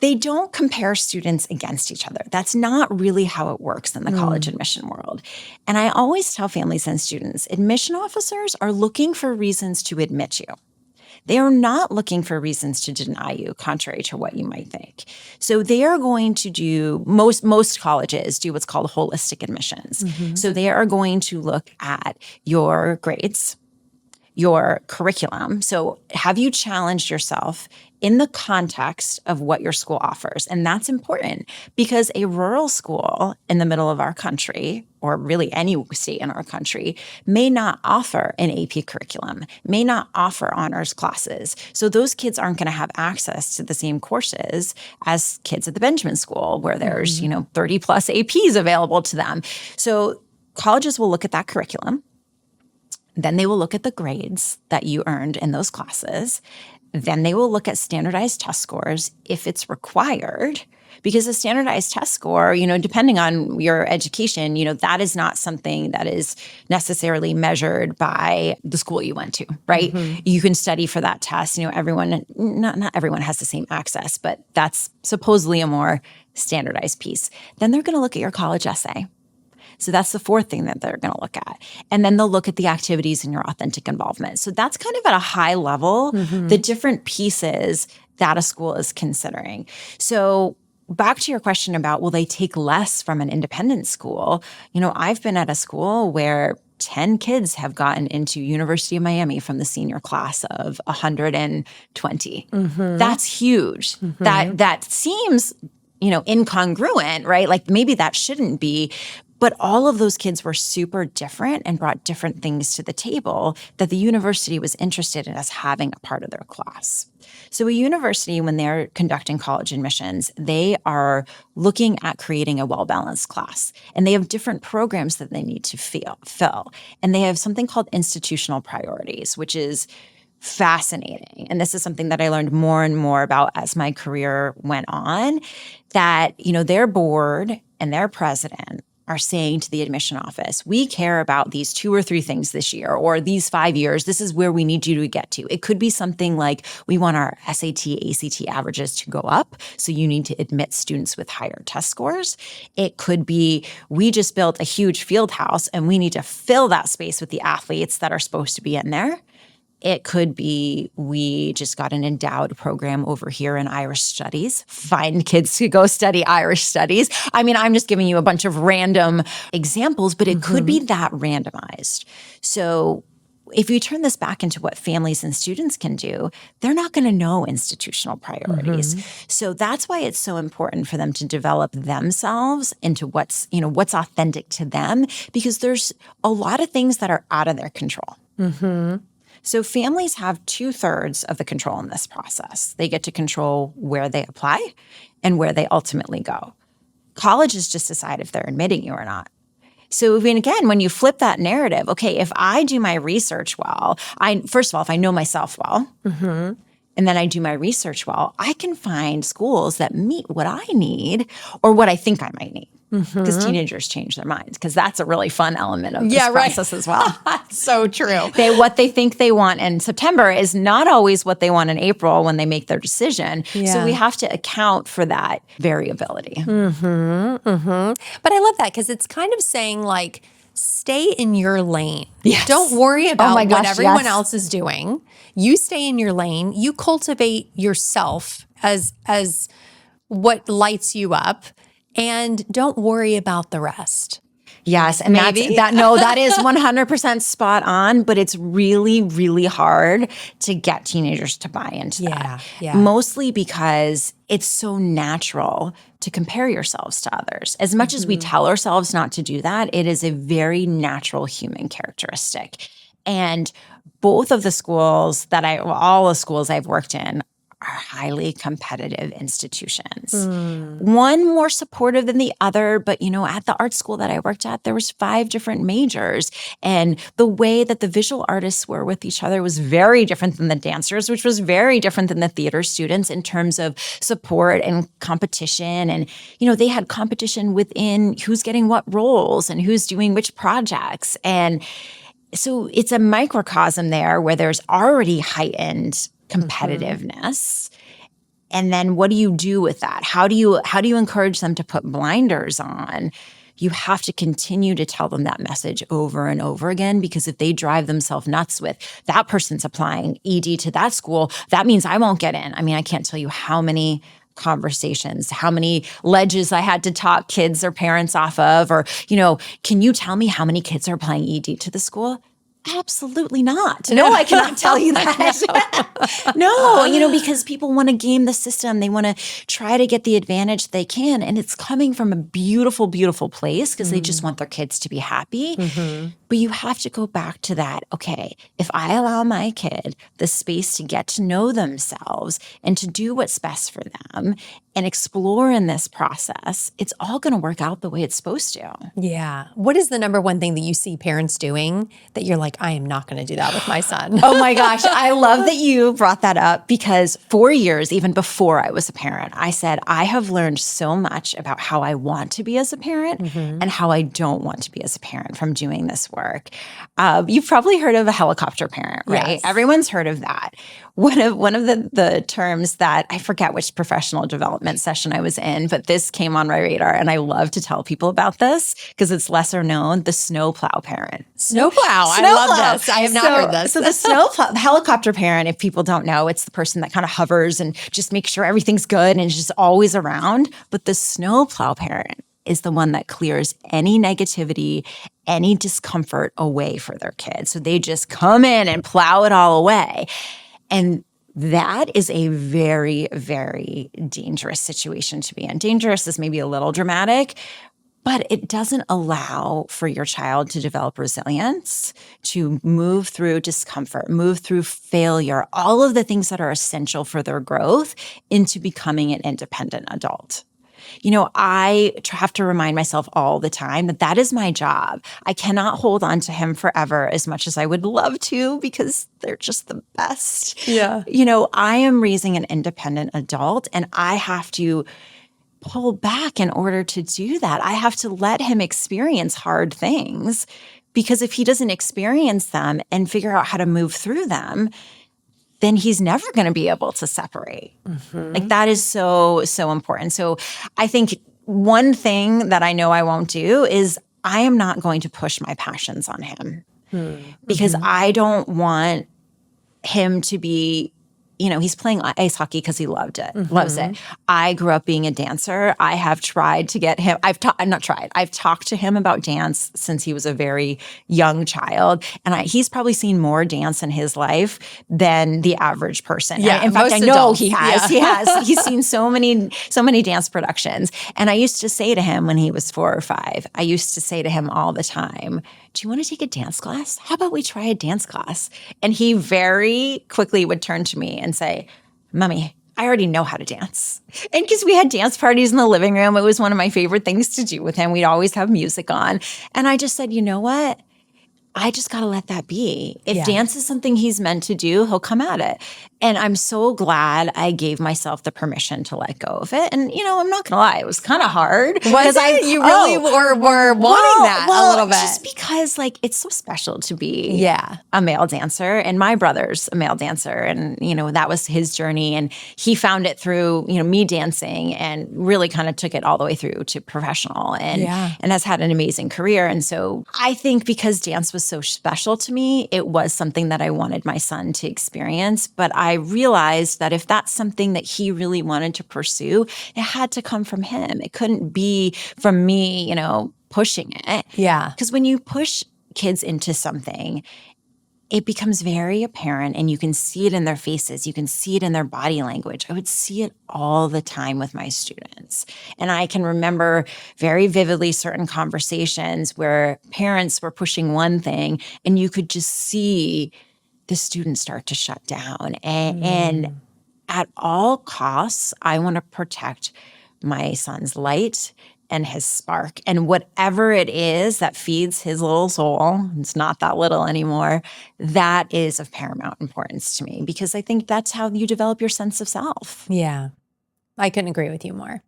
they don't compare students against each other. That's not really how it works in the college admission world. And I always tell families and students, admission officers are looking for reasons to admit you. They are not looking for reasons to deny you, contrary to what you might think. So they are going to do, most colleges do what's called holistic admissions. So they are going to look at your grades, your curriculum. So have you challenged yourself in the context of what your school offers? And that's important because a rural school in the middle of our country, or really any state in our country, may not offer an AP curriculum, may not offer honors classes. So those kids aren't going to have access to the same courses as kids at the Benjamin School, where there's, 30 plus APs available to them. So colleges will look at that curriculum. Then they will look at the grades that you earned in those classes. Then they will look at standardized test scores if it's required, because a standardized test score, depending on your education, that is not something that is necessarily measured by the school you went to, right? You can study for that test. Everyone, not everyone has the same access, but that's supposedly a more standardized piece. Then they're going to look at your college essay. So that's the fourth thing that they're going to look at. And then they'll look at the activities and your authentic involvement. So that's kind of at a high level, the different pieces that a school is considering. So back to your question about, will they take less from an independent school? I've been at a school where 10 kids have gotten into University of Miami from the senior class of 120. That's huge. That seems, incongruent, right? Like maybe that shouldn't be. But all of those kids were super different and brought different things to the table that the university was interested in us having a part of their class. So a university, when they're conducting college admissions, they are looking at creating a well-balanced class. And they have different programs that they need to fill. And they have something called institutional priorities, which is fascinating. And this is something that I learned more and more about as my career went on, that, their board and their president are saying to the admission office, we care about these 2 or 3 things this year, or these 5 years, this is where we need you to get to. It could be something like, we want our SAT, ACT averages to go up, so you need to admit students with higher test scores. It could be, we just built a huge field house and we need to fill that space with the athletes that are supposed to be in there. It could be, we just got an endowed program over here in Irish studies. Find kids to go study Irish studies. I mean, I'm just giving you a bunch of random examples, but it could be that randomized. So if you turn this back into what families and students can do, they're not going to know institutional priorities. So that's why it's so important for them to develop themselves into what's authentic to them, because there's a lot of things that are out of their control. So families have 2/3 of the control in this process. They get to control where they apply and where they ultimately go. Colleges just decide if they're admitting you or not. So again, when you flip that narrative, okay, if I do my research well, first of all, if I know myself well, and then I do my research well, I can find schools that meet what I need or what I think I might need. Because teenagers change their minds, because that's a really fun element of this process as well. So true. What they think they want in September is not always what they want in April when they make their decision. So we have to account for that variability. But I love that, because it's kind of saying, like, stay in your lane. Yes. Don't worry about what everyone yes. else is doing. You stay in your lane. You cultivate yourself as what lights you up. And don't worry about the rest. Yes, and that is 100% spot on, but it's really, really hard to get teenagers to buy into that. Mostly because it's so natural to compare yourselves to others. As much as we tell ourselves not to do that, it is a very natural human characteristic. And both of the schools all the schools I've worked in are highly competitive institutions. One more supportive than the other, but at the art school that I worked at, there was 5 different majors. And the way that the visual artists were with each other was very different than the dancers, which was very different than the theater students in terms of support and competition. And, they had competition within who's getting what roles and who's doing which projects. And so it's a microcosm there where there's already heightened competitiveness. And then what do you do with that? How do you encourage them to put blinders on? You have to continue to tell them that message over and over again, because if they drive themselves nuts with that person's applying ED to that school, that means I won't get in. I mean, I can't tell you how many conversations, how many ledges I had to talk kids or parents off of, or, can you tell me how many kids are applying ED to the school? Absolutely not. No, I cannot tell you that. No, because people want to game the system. They want to try to get the advantage they can. And it's coming from a beautiful, beautiful place, because they just want their kids to be happy. But you have to go back to that. Okay, if I allow my kid the space to get to know themselves and to do what's best for them and explore in this process, it's all going to work out the way it's supposed to. Yeah. What is the number one thing that you see parents doing that you're like, I am not going to do that with my son? Oh my gosh. I love that you brought that up, because for years, even before I was a parent, I said, I have learned so much about how I want to be as a parent and how I don't want to be as a parent from doing this work. You've probably heard of a helicopter parent, right? Yes. Everyone's heard of that. One of the terms that, I forget which professional development session I was in, but this came on my radar, and I love to tell people about this because it's lesser known, the snowplow parent. Snowplow. I love this. I have not heard this. So the helicopter parent, if people don't know, it's the person that kind of hovers and just makes sure everything's good and is just always around. But the snowplow parent is the one that clears any negativity, any discomfort away for their kids. So they just come in and plow it all away. And that is a very, very dangerous situation to be in. Dangerous is maybe a little dramatic, but it doesn't allow for your child to develop resilience, to move through discomfort, move through failure, all of the things that are essential for their growth into becoming an independent adult. I have to remind myself all the time that is my job. I cannot hold on to him forever as much as I would love to, because they're just the best. Yeah. I am raising an independent adult, and I have to pull back in order to do that. I have to let him experience hard things, because if he doesn't experience them and figure out how to move through them, then he's never going to be able to separate. Like that is so, so important. So I think one thing that I know I won't do is I am not going to push my passions on him, because I don't want him to be, he's playing ice hockey because he loves it. I grew up being a dancer. I have tried to get him, I've talked to him about dance since he was a very young child. And he's probably seen more dance in his life than the average person. Yeah, In fact, I know adults. he has. Yeah. He has. He's seen so many dance productions. And I used to say to him when he was 4 or 5, I used to say to him all the time, do you want to take a dance class? How about we try a dance class? And he very quickly would turn to me and say, Mommy, I already know how to dance. And because we had dance parties in the living room, it was one of my favorite things to do with him. We'd always have music on. And I just said, you know what? I just got to let that be. If dance is something he's meant to do, he'll come at it. And I'm so glad I gave myself the permission to let go of it. And, I'm not going to lie, it was kind of hard. Was it? You really were wanting that a little bit. Just because, it's so special to be a male dancer. And my brother's a male dancer. And, that was his journey. And he found it through, me dancing, and really kind of took it all the way through to professional and has had an amazing career. And so I think because dance was so special to me, it was something that I wanted my son to experience. But I realized that if that's something that he really wanted to pursue, it had to come from him. It couldn't be from me, pushing it. Yeah. Because when you push kids into something, it becomes very apparent, and you can see it in their faces. You can see it in their body language. I would see it all the time with my students. And I can remember very vividly certain conversations where parents were pushing one thing, and you could just see the students start to shut down. And at all costs, I want to protect my son's light and his spark. And whatever it is that feeds his little soul, it's not that little anymore, that is of paramount importance to me, because I think that's how you develop your sense of self. Yeah. I couldn't agree with you more.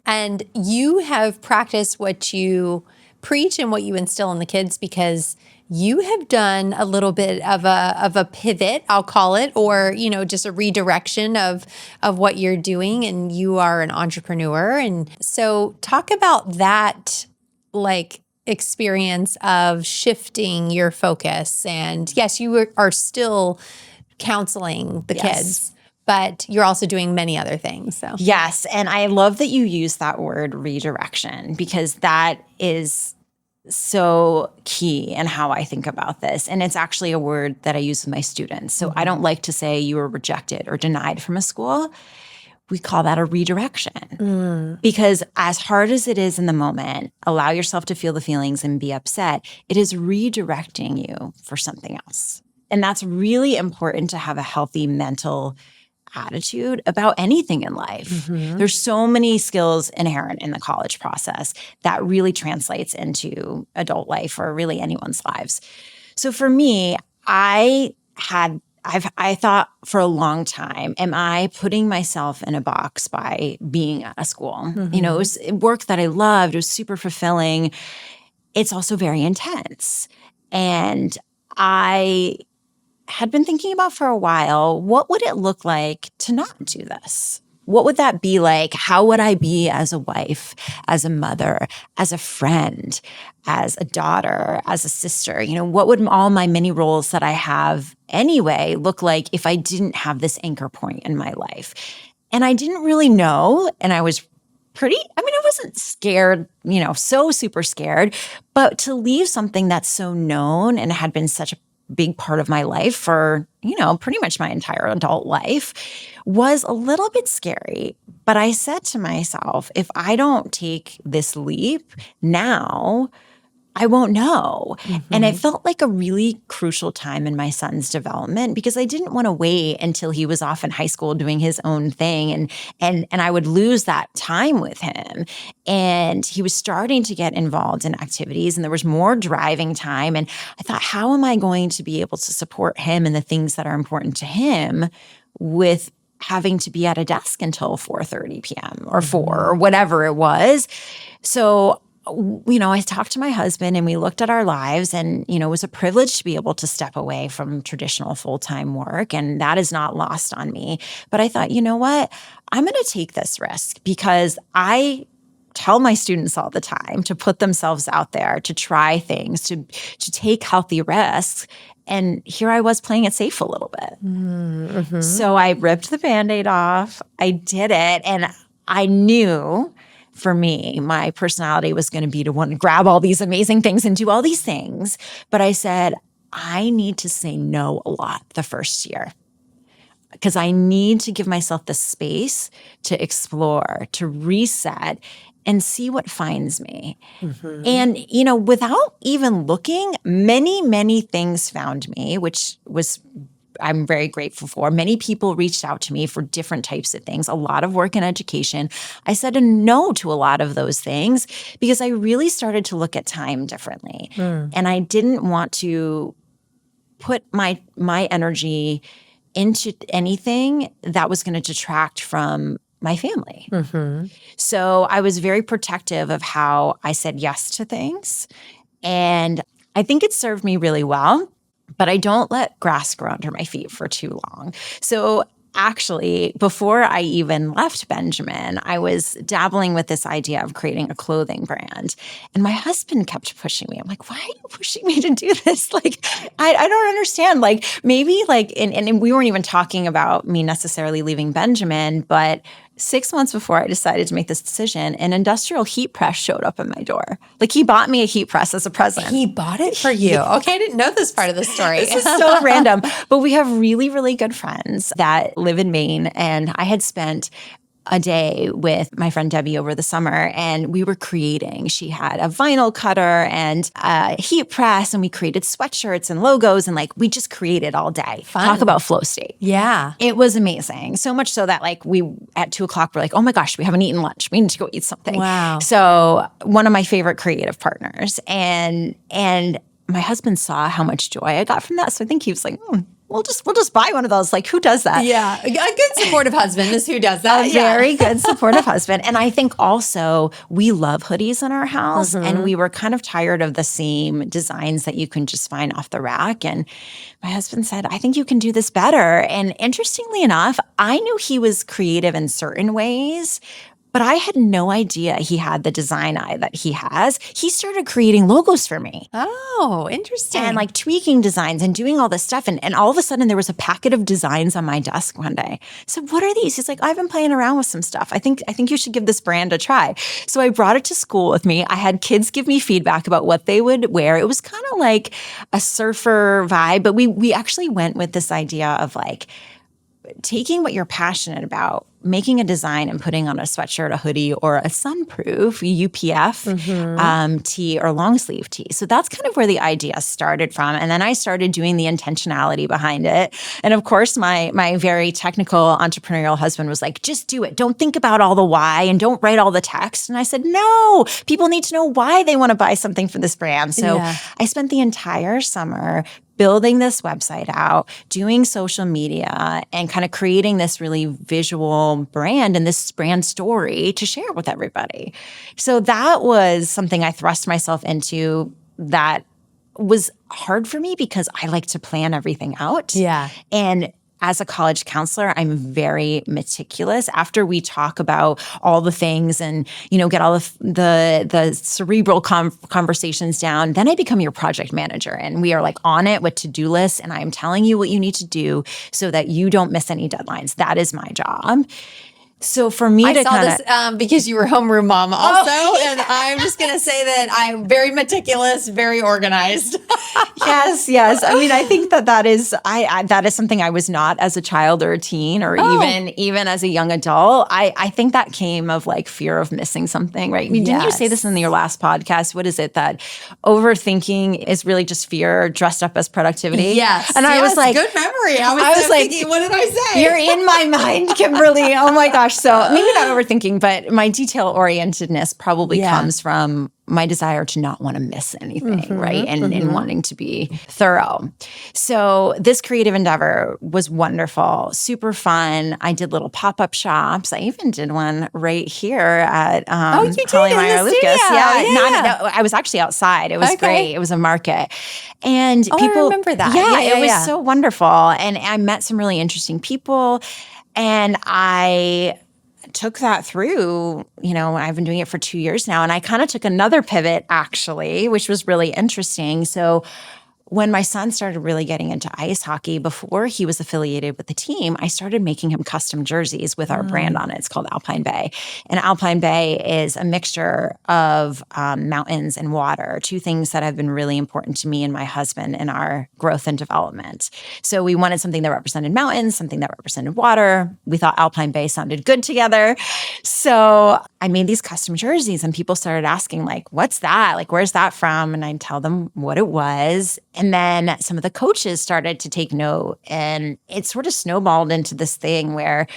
And you have practiced what you preach and what you instill in the kids, because you have done a little bit of a pivot, I'll call it, or, just a redirection of what you're doing. And you are an entrepreneur. And so talk about that, experience of shifting your focus. And yes, you are still counseling the kids, but you're also doing many other things. So yes. And I love that you use that word redirection, because that is so key in how I think about this. And it's actually a word that I use with my students. So I don't like to say you were rejected or denied from a school. We call that a redirection. Because as hard as it is in the moment, allow yourself to feel the feelings and be upset. It is redirecting you for something else. And that's really important to have a healthy mental attitude about anything in life. There's so many skills inherent in the college process that really translates into adult life, or really anyone's lives. So for me, I thought for a long time, am I putting myself in a box by being at a school? It was work that I loved. It was super fulfilling. It's also very intense. And I had been thinking about for a while, what would it look like to not do this? What would that be like? How would I be as a wife, as a mother, as a friend, as a daughter, as a sister? What would all my many roles that I have anyway look like if I didn't have this anchor point in my life? And I didn't really know. And I was I wasn't scared, so super scared, but to leave something that's so known and had been such a big part of my life for, pretty much my entire adult life was a little bit scary. But I said to myself, if I don't take this leap now, I won't know. And it felt like a really crucial time in my son's development, because I didn't want to wait until he was off in high school doing his own thing. And I would lose that time with him. And he was starting to get involved in activities, and there was more driving time. And I thought, how am I going to be able to support him and the things that are important to him with having to be at a desk until 4:30 p.m. or 4 or whatever it was. So, I talked to my husband and we looked at our lives, and, it was a privilege to be able to step away from traditional full-time work. And that is not lost on me. But I thought, you know what? I'm going to take this risk because I tell my students all the time to put themselves out there, to try things, to take healthy risks. And here I was playing it safe a little bit. Mm-hmm. So I ripped the Band-Aid off. I did it. And I knew for me, my personality was going to be to want to grab all these amazing things and do all these things. But I said, I need to say no a lot the first year, because I need to give myself the space to explore, to reset, and see what finds me. Mm-hmm. And, without even looking, many, many things found me, which I'm very grateful for. Many people reached out to me for different types of things, a lot of work in education. I said a no to a lot of those things because I really started to look at time differently. And I didn't want to put my energy into anything that was going to detract from my family. Mm-hmm. So I was very protective of how I said yes to things. And I think it served me really well, but I don't let grass grow under my feet for too long. So actually, before I even left Benjamin, I was dabbling with this idea of creating a clothing brand. And my husband kept pushing me. I'm like, why are you pushing me to do this? Like, I don't understand. Like, maybe and we weren't even talking about me necessarily leaving Benjamin, but 6 months before I decided to make this decision, an industrial heat press showed up at my door. Like, he bought me a heat press as a present. He bought it for you. Okay, I didn't know this part of the story. This is so random. But we have really, really good friends that live in Maine, and I had spent a day with my friend Debbie over the summer, and we were creating. She had a vinyl cutter and a heat press, and we created sweatshirts and logos, and we just created all day. Fun. Talk about flow state. Yeah. It was amazing. So much so that we at 2:00, we're like, oh my gosh, we haven't eaten lunch. We need to go eat something. Wow. So one of my favorite creative partners, and my husband saw how much joy I got from that. So I think he was like, We'll just buy one of those. Like, who does that? Yeah. A good supportive husband is who does that. A very good supportive husband. And I think also we love hoodies in our house. Mm-hmm. And we were kind of tired of the same designs that you can just find off the rack. And my husband said, I think you can do this better. And interestingly enough, I knew he was creative in certain ways, but I had no idea he had the design eye that he has. He started creating logos for me. Oh, interesting. And tweaking designs and doing all this stuff. And all of a sudden there was a packet of designs on my desk one day. I said, what are these? He's like, I've been playing around with some stuff. I think you should give this brand a try. So I brought it to school with me. I had kids give me feedback about what they would wear. It was kind of like a surfer vibe, but we actually went with this idea of taking what you're passionate about, making a design and putting on a sweatshirt, a hoodie, or a sunproof UPF tee or long sleeve tee. So that's kind of where the idea started from. And then I started doing the intentionality behind it. And of course, my very technical entrepreneurial husband was like, just do it. Don't think about all the why and don't write all the text. And I said, no, people need to know why they want to buy something for this brand. So I spent the entire summer building this website out, doing social media, and kind of creating this really visual brand and this brand story to share with everybody. So that was something I thrust myself into that was hard for me because I like to plan everything out. Yeah. And as a college counselor, I'm very meticulous. After we talk about all the things and, get all of the cerebral conversations down, then I become your project manager. And we are on it with to-do lists. And I'm telling you what you need to do so that you don't miss any deadlines. That is my job. So for me I saw this because you were homeroom mom also, and I'm just going to say that I'm very meticulous, very organized. Yes. I mean, I think that is something I was not as a child or a teen or even as a young adult. I think that came of fear of missing something, right? Didn't you say this in your last podcast? What is it that overthinking is really just fear dressed up as productivity? Yes. And I was like, good memory. I was thinking, what did I say? You're in my mind, Kimberly. Oh my gosh. gosh. So maybe not overthinking, but my detail orientedness probably comes from my desire to not want to miss anything, right? And wanting to be thorough. So this creative endeavor was wonderful, super fun. I did little pop-up shops. I even did one right here at you did Holly in the Meyer Lucas. studio. No, I was actually outside. It was great. It was a market. And people, I remember that. It was so wonderful. And I met some really interesting people. And I took that through, I've been doing it for 2 years now. And I kind of took another pivot, actually, which was really interesting. So when my son started really getting into ice hockey, before he was affiliated with the team, I started making him custom jerseys with our brand on it. It's called Alpine Bay. And Alpine Bay is a mixture of mountains and water, two things that have been really important to me and my husband in our growth and development. So we wanted something that represented mountains, something that represented water. We thought Alpine Bay sounded good together. So I made these custom jerseys and people started asking, like, what's that? Like, where's that from? And I'd tell them what it was. And then some of the coaches started to take note, and it sort of snowballed into this thing where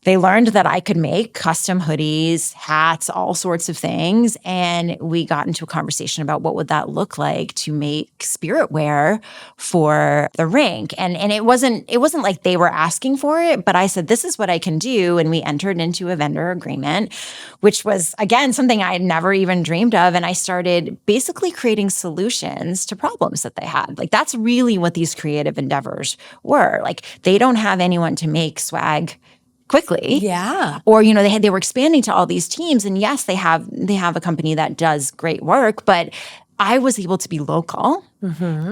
they learned that I could make custom hoodies, hats, all sorts of things. And we got into a conversation about what would that look like to make spirit wear for the rink. And it wasn't like they were asking for it, but I said, this is what I can do. And we entered into a vendor agreement, which was, again, something I had never even dreamed of. And I started basically creating solutions to problems that they had. Like, that's really what these creative endeavors were. Like, they don't have anyone to make swag quickly. Yeah. Or, they were expanding to all these teams. And yes, they have a company that does great work, but I was able to be local,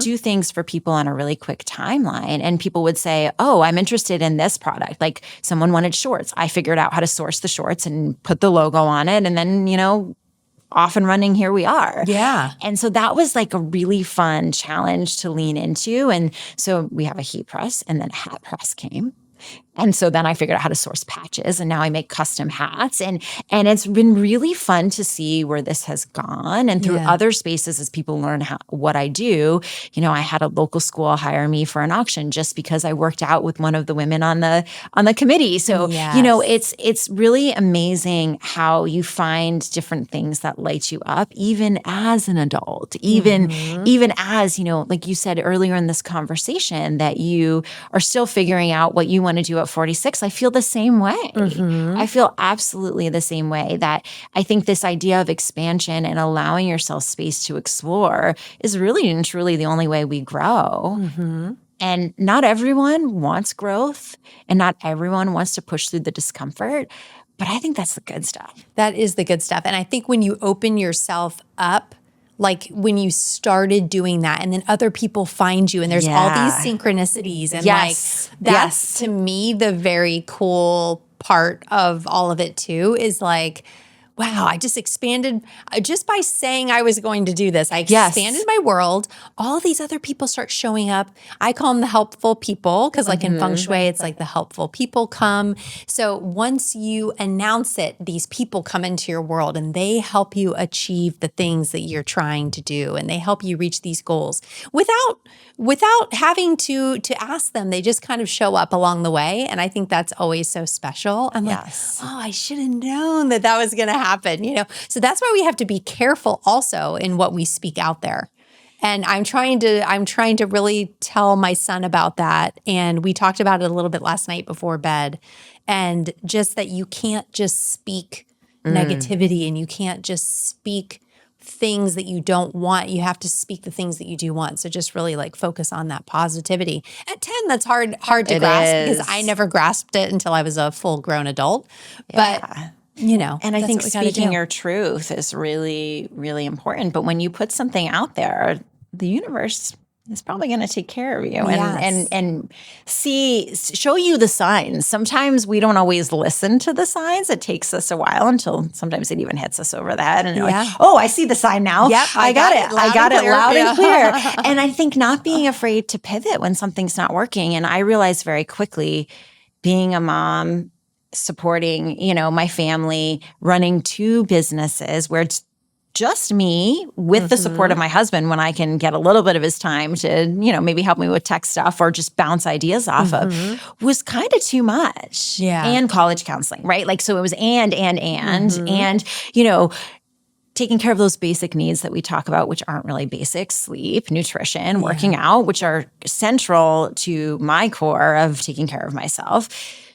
do things for people on a really quick timeline. And people would say, oh, I'm interested in this product. Like, someone wanted shorts. I figured out how to source the shorts and put the logo on it. And then, off and running, here we are. Yeah. And so that was like a really fun challenge to lean into. And so we have a heat press, and then hat press came. And so then I figured out how to source patches, and now I make custom hats. And it's been really fun to see where this has gone. And through other spaces, as people learn what I do, I had a local school hire me for an auction just because I worked out with one of the women on the committee. So, it's really amazing how you find different things that light you up, even as an adult, even as, like you said earlier in this conversation, that you are still figuring out what you want to do at 46. I feel the same way. I feel absolutely the same way, that I think this idea of expansion and allowing yourself space to explore is really and truly the only way we grow. And not everyone wants growth, and not everyone wants to push through the discomfort. But I think that's the good stuff. That is the good stuff. And I think when you open yourself up, like when you started doing that, and then other people find you, and there's all these synchronicities, and like that's to me the very cool part of all of it too, is like, wow, I just expanded just by saying I was going to do this. I expanded my world. All these other people start showing up. I call them the helpful people, because like in feng shui, it's like the helpful people come. So once you announce it, these people come into your world, and they help you achieve the things that you're trying to do, and they help you reach these goals without having to ask them. They just kind of show up along the way. And I think that's always so special. I'm like, oh, I should have known that was going to happen, So that's why we have to be careful also in what we speak out there. And I'm trying to really tell my son about that. And we talked about it a little bit last night before bed. And just that you can't just speak negativity, and you can't just speak things that you don't want. You have to speak the things that you do want. So just really like focus on that positivity. At 10, that's hard to grasp, because I never grasped it until I was a full grown adult. But and I think speaking your truth is really, really important. But when you put something out there, the universe is probably going to take care of you and show you the signs. Sometimes we don't always listen to the signs. It takes us a while until sometimes it even hits us over the head. And you're like, oh, I see the sign now. Yep, I got it. I got it loud and clear. And I think not being afraid to pivot when something's not working. And I realized very quickly, being a mom, supporting, my family, running 2 businesses where it's just me with the support of my husband when I can get a little bit of his time to, maybe help me with tech stuff or just bounce ideas off of was kind of too much. Yeah. And college counseling, right? Like, so it was and, taking care of those basic needs that we talk about, which aren't really basic: sleep, nutrition, working out, which are central to my core of taking care of myself.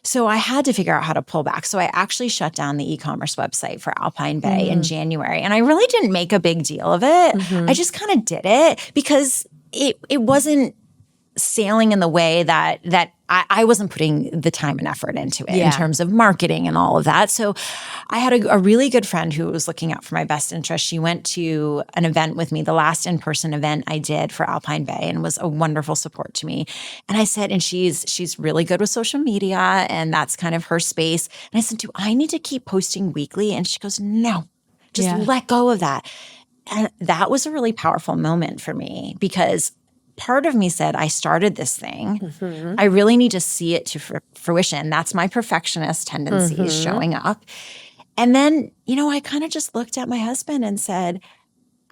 So I had to figure out how to pull back. So I actually shut down the e-commerce website for Alpine Bay in January. And I really didn't make a big deal of it. I just kind of did it because it wasn't sailing in the way that I wasn't putting the time and effort into it in terms of marketing and all of that. So I had a really good friend who was looking out for my best interest. She went to an event with me, the last in-person event I did for Alpine Bay, and was a wonderful support to me. And I said, and she's really good with social media, and that's kind of her space. And I said, do I need to keep posting weekly? And she goes, no, just let go of that. And that was a really powerful moment for me because part of me said, I started this thing. I really need to see it to fruition. That's my perfectionist tendencies showing up. And then, I kind of just looked at my husband and said,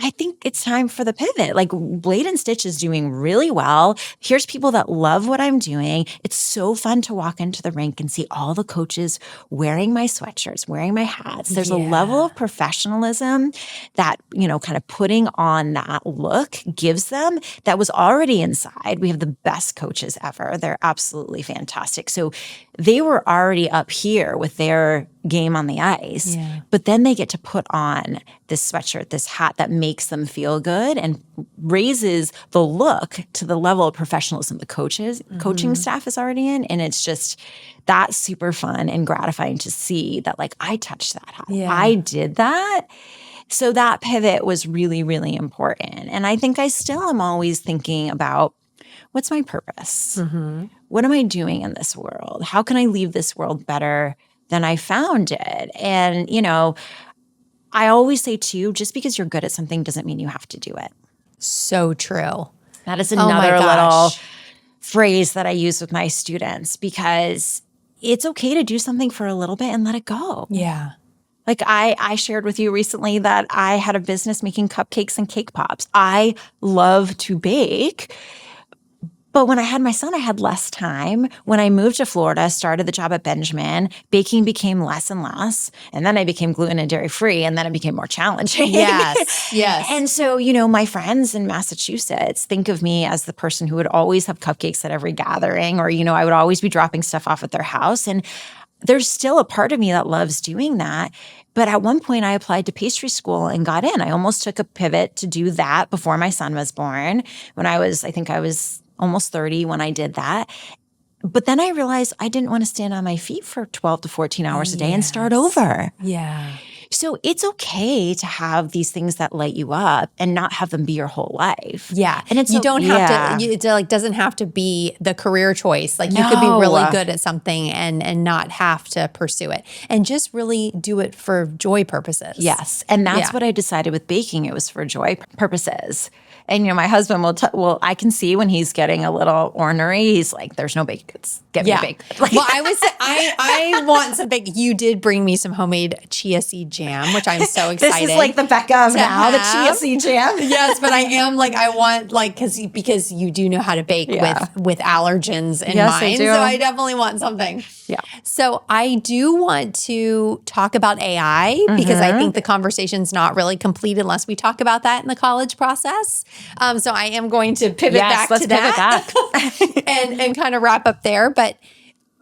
I think it's time for the pivot. Like, Blade and Stitch is doing really well. Here's people that love what I'm doing. It's so fun to walk into the rink and see all the coaches wearing my sweatshirts, wearing my hats. There's a level of professionalism that, kind of putting on that look gives them that was already inside. We have the best coaches ever. They're absolutely fantastic. So they were already up here with their game on the ice, but then they get to put on this sweatshirt, this hat that makes them feel good and raises the look to the level of professionalism the coaching staff is already in. And it's just, that's super fun and gratifying to see that, like, I touched that hat. I did that. So that pivot was really, really important. And I think I still am always thinking about, what's my purpose? What am I doing in this world? How can I leave this world better than I found it? And, I always say too, just because you're good at something doesn't mean you have to do it. So true. That is another little phrase that I use with my students, because it's okay to do something for a little bit and let it go. Yeah. Like I shared with you recently that I had a business making cupcakes and cake pops. I love to bake. But when I had my son, I had less time. When I moved to Florida, started the job at Benjamin, baking became less and less. And then I became gluten and dairy free, and then it became more challenging. Yes. And so, my friends in Massachusetts think of me as the person who would always have cupcakes at every gathering, or, I would always be dropping stuff off at their house. And there's still a part of me that loves doing that. But at one point, I applied to pastry school and got in. I almost took a pivot to do that before my son was born. I think I was almost 30 when I did that. But then I realized I didn't want to stand on my feet for 12 to 14 hours a day and start over. Yeah. So it's okay to have these things that light you up and not have them be your whole life. Yeah. And you don't have to, it doesn't have to be the career choice. Like, you could be really good at something and not have to pursue it, and just really do it for joy purposes. Yes. And that's what I decided with baking. It was for joy purposes. And, my husband I can see when he's getting a little ornery, he's like, there's no baked goods. Get me baked goods. Well, I want some baked. You did bring me some homemade chia seed jam, which I'm so excited. This is like the Bekka of now, the chia seed jam. Yes, but I am like, I want, like, because you do know how to bake with allergens in mind. I do. So I definitely want something. Yeah. So I do want to talk about AI, because I think the conversation's not really complete unless we talk about that in the college process. So I am going to pivot back to that and kind of wrap up there. But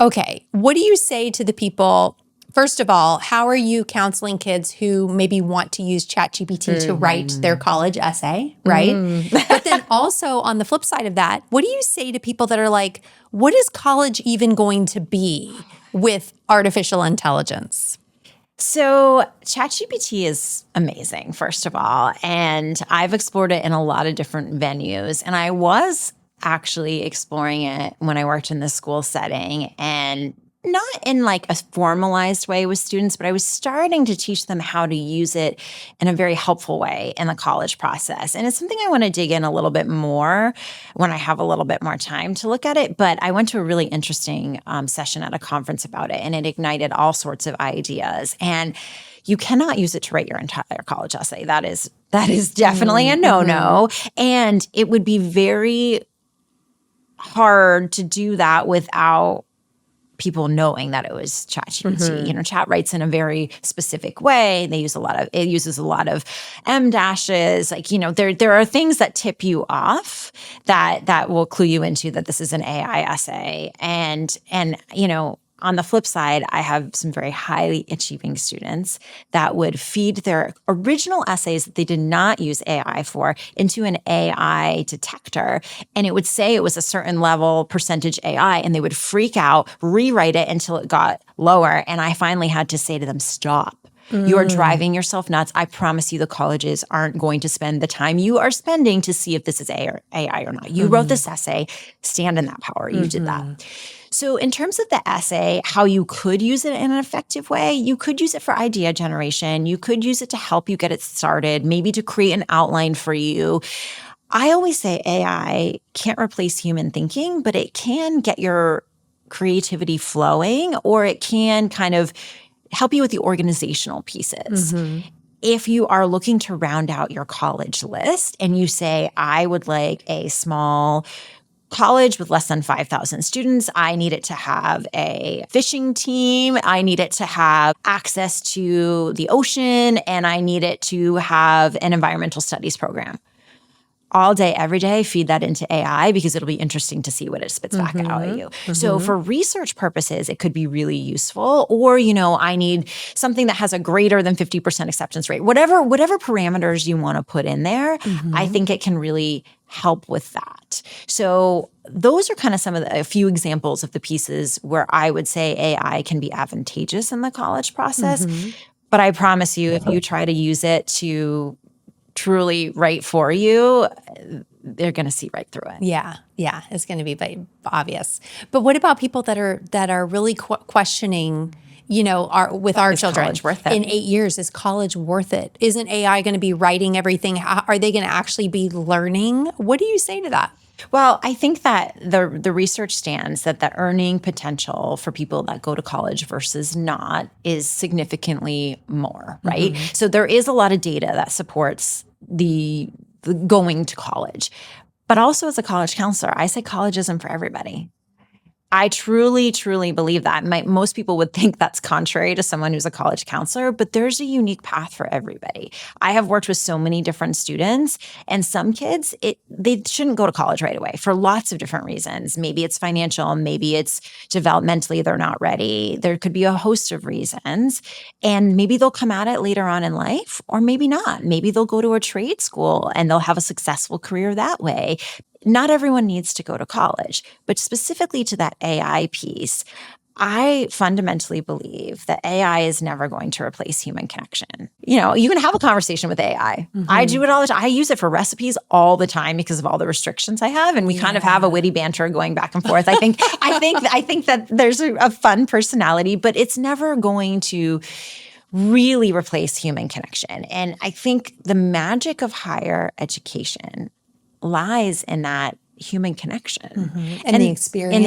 okay, what do you say to the people? First of all, how are you counseling kids who maybe want to use ChatGPT to write their college essay, right? But then also on the flip side of that, what do you say to people that are like, what is college even going to be with artificial intelligence? So ChatGPT is amazing, first of all, and I've explored it in a lot of different venues. And I was actually exploring it when I worked in the school setting, and not in like a formalized way with students, but I was starting to teach them how to use it in a very helpful way in the college process. And it's something I want to dig in a little bit more when I have a little bit more time to look at it. But I went to a really interesting session at a conference about it, and it ignited all sorts of ideas. And You cannot use it to write your entire college essay. That is definitely a no-no. And it would be very hard to do that without people knowing that it was ChatGPT. Chat writes in a very specific way. It uses a lot of M dashes. There are things that tip you off that will clue you into that this is an AI essay. And on the flip side, I have some very highly achieving students that would feed their original essays that they did not use AI for into an AI detector. And it would say it was a certain level percentage AI, and they would freak out, rewrite it until it got lower. And I finally had to say to them, stop. You're driving yourself nuts. I promise you the colleges aren't going to spend the time you are spending to see if this is AI or not. You wrote this essay. Stand in that power. You did that. So in terms of the essay, how you could use it in an effective way, you could use it for idea generation. You could use it to help you get it started, maybe to create an outline for you. I always say AI can't replace human thinking, but it can get your creativity flowing, or it can kind of help you with the organizational pieces. If you are looking to round out your college list and you say, I would like a small college with less than 5,000 students. I need it to have a fishing team. I need it to have access to the ocean, and I need it to have an environmental studies program. All day, every day, feed that into AI because it'll be interesting to see what it spits back out at you. So for research purposes, it could be really useful. Or, I need something that has a greater than 50% acceptance rate. Whatever parameters you want to put in there, I think it can really help with that. So those are kind of a few examples of the pieces where I would say AI can be advantageous in the college process. But I promise you, if you try to use it to truly write for you, they're going to see right through it. Yeah, it's going to be obvious. But what about people that are really questioning? With our children, worth it? In 8 years, is college worth it? Isn't AI going to be writing everything? Are they going to actually be learning? What do you say to that? Well, I think that the research stands that the earning potential for people that go to college versus not is significantly more, right? So there is a lot of data that supports the going to college. But also as a college counselor, I say college isn't for everybody. I truly, truly believe that. Most people would think that's contrary to someone who's a college counselor, but there's a unique path for everybody. I have worked with so many different students, and some kids, they shouldn't go to college right away for lots of different reasons. Maybe it's financial, maybe it's developmentally they're not ready. There could be a host of reasons, and maybe they'll come at it later on in life, or maybe not. Maybe they'll go to a trade school and they'll have a successful career that way. Not everyone needs to go to college, but specifically to that AI piece, I fundamentally believe that AI is never going to replace human connection. You can have a conversation with AI. I do it all the time. I use it for recipes all the time because of all the restrictions I have, and we kind of have a witty banter going back and forth. I think that there's a fun personality, but it's never going to really replace human connection. And I think the magic of higher education lies in that human connection and the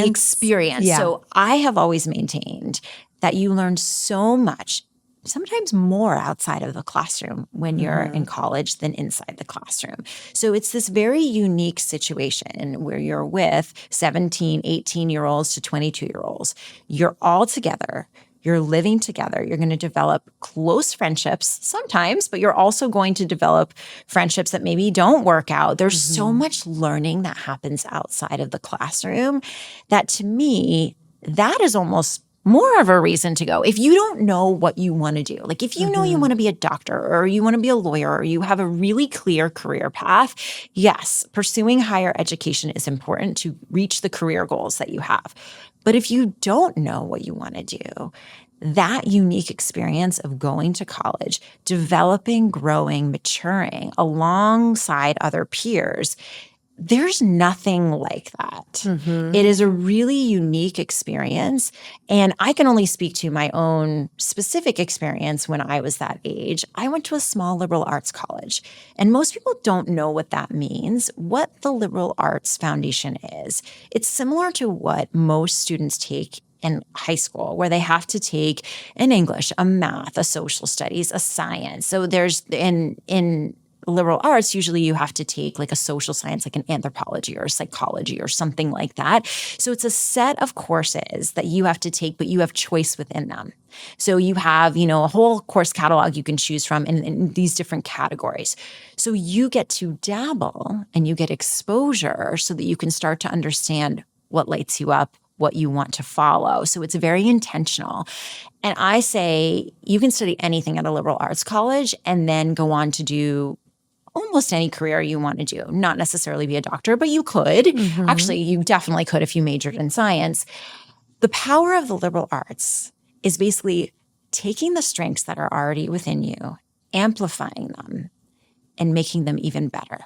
experience. Yeah. So I have always maintained that you learn so much, sometimes more outside of the classroom when you're in college than inside the classroom. So it's this very unique situation where you're with 17, 18-year-olds to 22-year-olds. You're all together. You're living together. You're going to develop close friendships sometimes, but you're also going to develop friendships that maybe don't work out. There's so much learning that happens outside of the classroom that, to me, that is almost more of a reason to go. If you don't know what you want to do, like if you know you want to be a doctor or you want to be a lawyer or you have a really clear career path, yes, pursuing higher education is important to reach the career goals that you have. But if you don't know what you want to do, that unique experience of going to college, developing, growing, maturing alongside other peers, there's nothing like that. It is a really unique experience. And I can only speak to my own specific experience when I was that age. I went to a small liberal arts college, and most people don't know what that means, what the liberal arts foundation is. It's similar to what most students take in high school where they have to take an English, a math, a social studies, a science. So there's in liberal arts, usually you have to take like a social science, like an anthropology or psychology or something like that. So it's a set of courses that you have to take, but you have choice within them. So you have, a whole course catalog you can choose from in these different categories. So you get to dabble and you get exposure so that you can start to understand what lights you up, what you want to follow. So it's very intentional. And I say you can study anything at a liberal arts college and then go on to do almost any career you want to do. Not necessarily be a doctor, but you could. Mm-hmm. Actually, you definitely could if you majored in science. The power of the liberal arts is basically taking the strengths that are already within you, amplifying them, and making them even better.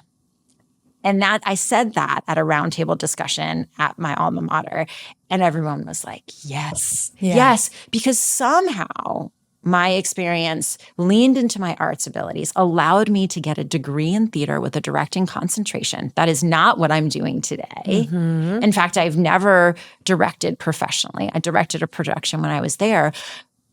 And that I said that at a roundtable discussion at my alma mater, and everyone was like, yes, yes, because somehow my experience leaned into my arts abilities, allowed me to get a degree in theater with a directing concentration. That is not what I'm doing today. Mm-hmm. In fact, I've never directed professionally. I directed a production when I was there,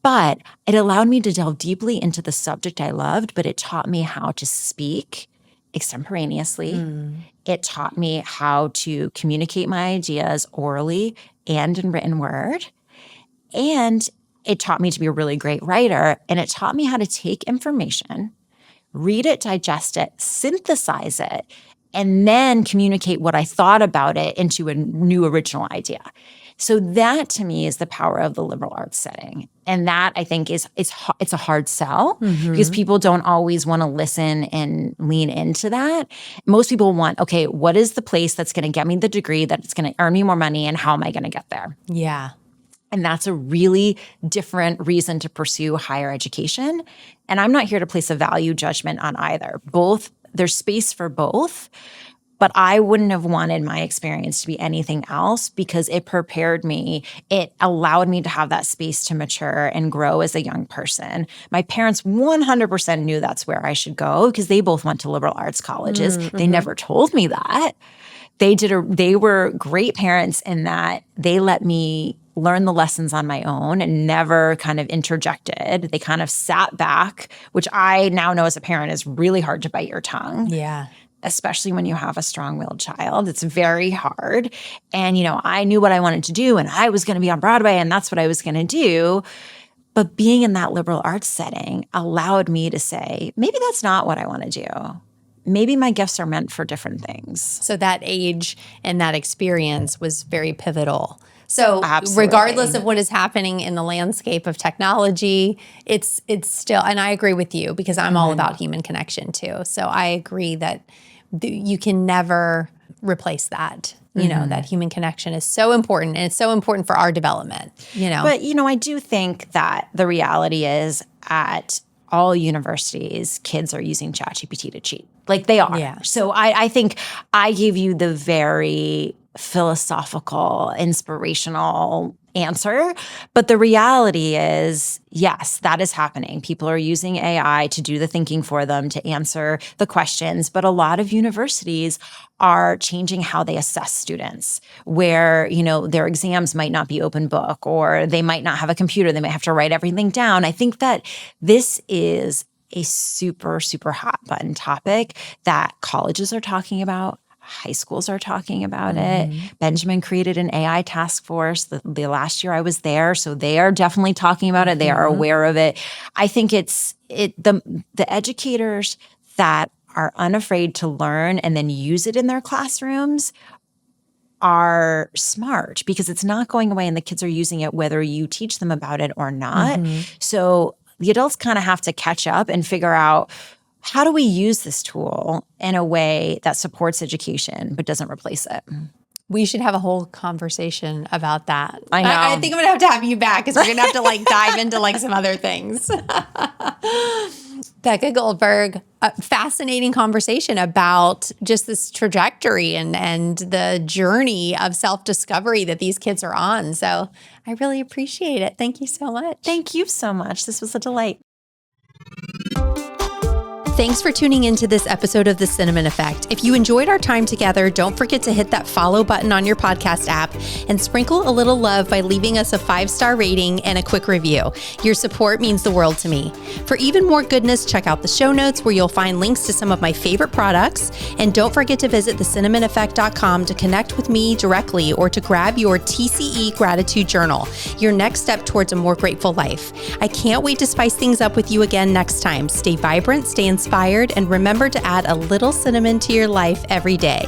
but it allowed me to delve deeply into the subject I loved, but it taught me how to speak extemporaneously. It taught me how to communicate my ideas orally and in written word. And it taught me to be a really great writer. And it taught me how to take information, read it, digest it, synthesize it, and then communicate what I thought about it into a new original idea. So that to me is the power of the liberal arts setting. And that I think it's a hard sell because people don't always want to listen and lean into that. Most people want, okay, what is the place that's going to get me the degree, that's going to earn me more money, and how am I going to get there? Yeah. And that's a really different reason to pursue higher education. And I'm not here to place a value judgment on either. Both, there's space for both. But I wouldn't have wanted my experience to be anything else because it prepared me. It allowed me to have that space to mature and grow as a young person. My parents 100% knew that's where I should go because they both went to liberal arts colleges. Mm-hmm. They never told me that. They were great parents in that they let me learn the lessons on my own and never kind of interjected. They kind of sat back, which I now know as a parent is really hard to bite your tongue. Yeah. Especially when you have a strong-willed child. It's very hard. And, I knew what I wanted to do and I was going to be on Broadway and that's what I was going to do. But being in that liberal arts setting allowed me to say, maybe that's not what I want to do. Maybe my gifts are meant for different things. So that age and that experience was very pivotal. So Absolutely. Regardless of what is happening in the landscape of technology, it's still, and I agree with you because I'm all about human connection too. So I agree that you can never replace that. That human connection is so important, and it's so important for our development, But, I do think that the reality is at all universities, kids are using ChatGPT to cheat. Like they are. Yeah. So I think I gave you the very philosophical, inspirational answer. But the reality is, yes, that is happening. People are using AI to do the thinking for them, to answer the questions. But a lot of universities are changing how they assess students, where, their exams might not be open book, or they might not have a computer. They might have to write everything down. I think that this is a super, super hot button topic that colleges are talking about. High schools are talking about it. Benjamin created an AI task force the last year I was there. So they are definitely talking about it. They are aware of it. I think the educators that are unafraid to learn and then use it in their classrooms are smart because it's not going away and the kids are using it whether you teach them about it or not. So the adults kind of have to catch up and figure out, how do we use this tool in a way that supports education but doesn't replace it? We should have a whole conversation about that. I know. I think I'm going to have you back because we're going to have to dive into some other things. Bekka Goldberg, a fascinating conversation about just this trajectory and the journey of self-discovery that these kids are on. So I really appreciate it. Thank you so much. Thank you so much. This was a delight. Thanks for tuning into this episode of The Cinnamon Effect. If you enjoyed our time together, don't forget to hit that follow button on your podcast app and sprinkle a little love by leaving us a 5-star rating and a quick review. Your support means the world to me. For even more goodness, check out the show notes where you'll find links to some of my favorite products. And don't forget to visit thecinnamoneffect.com to connect with me directly or to grab your TCE Gratitude Journal, your next step towards a more grateful life. I can't wait to spice things up with you again next time. Stay vibrant, stay inspired, and remember to add a little cinnamon to your life every day.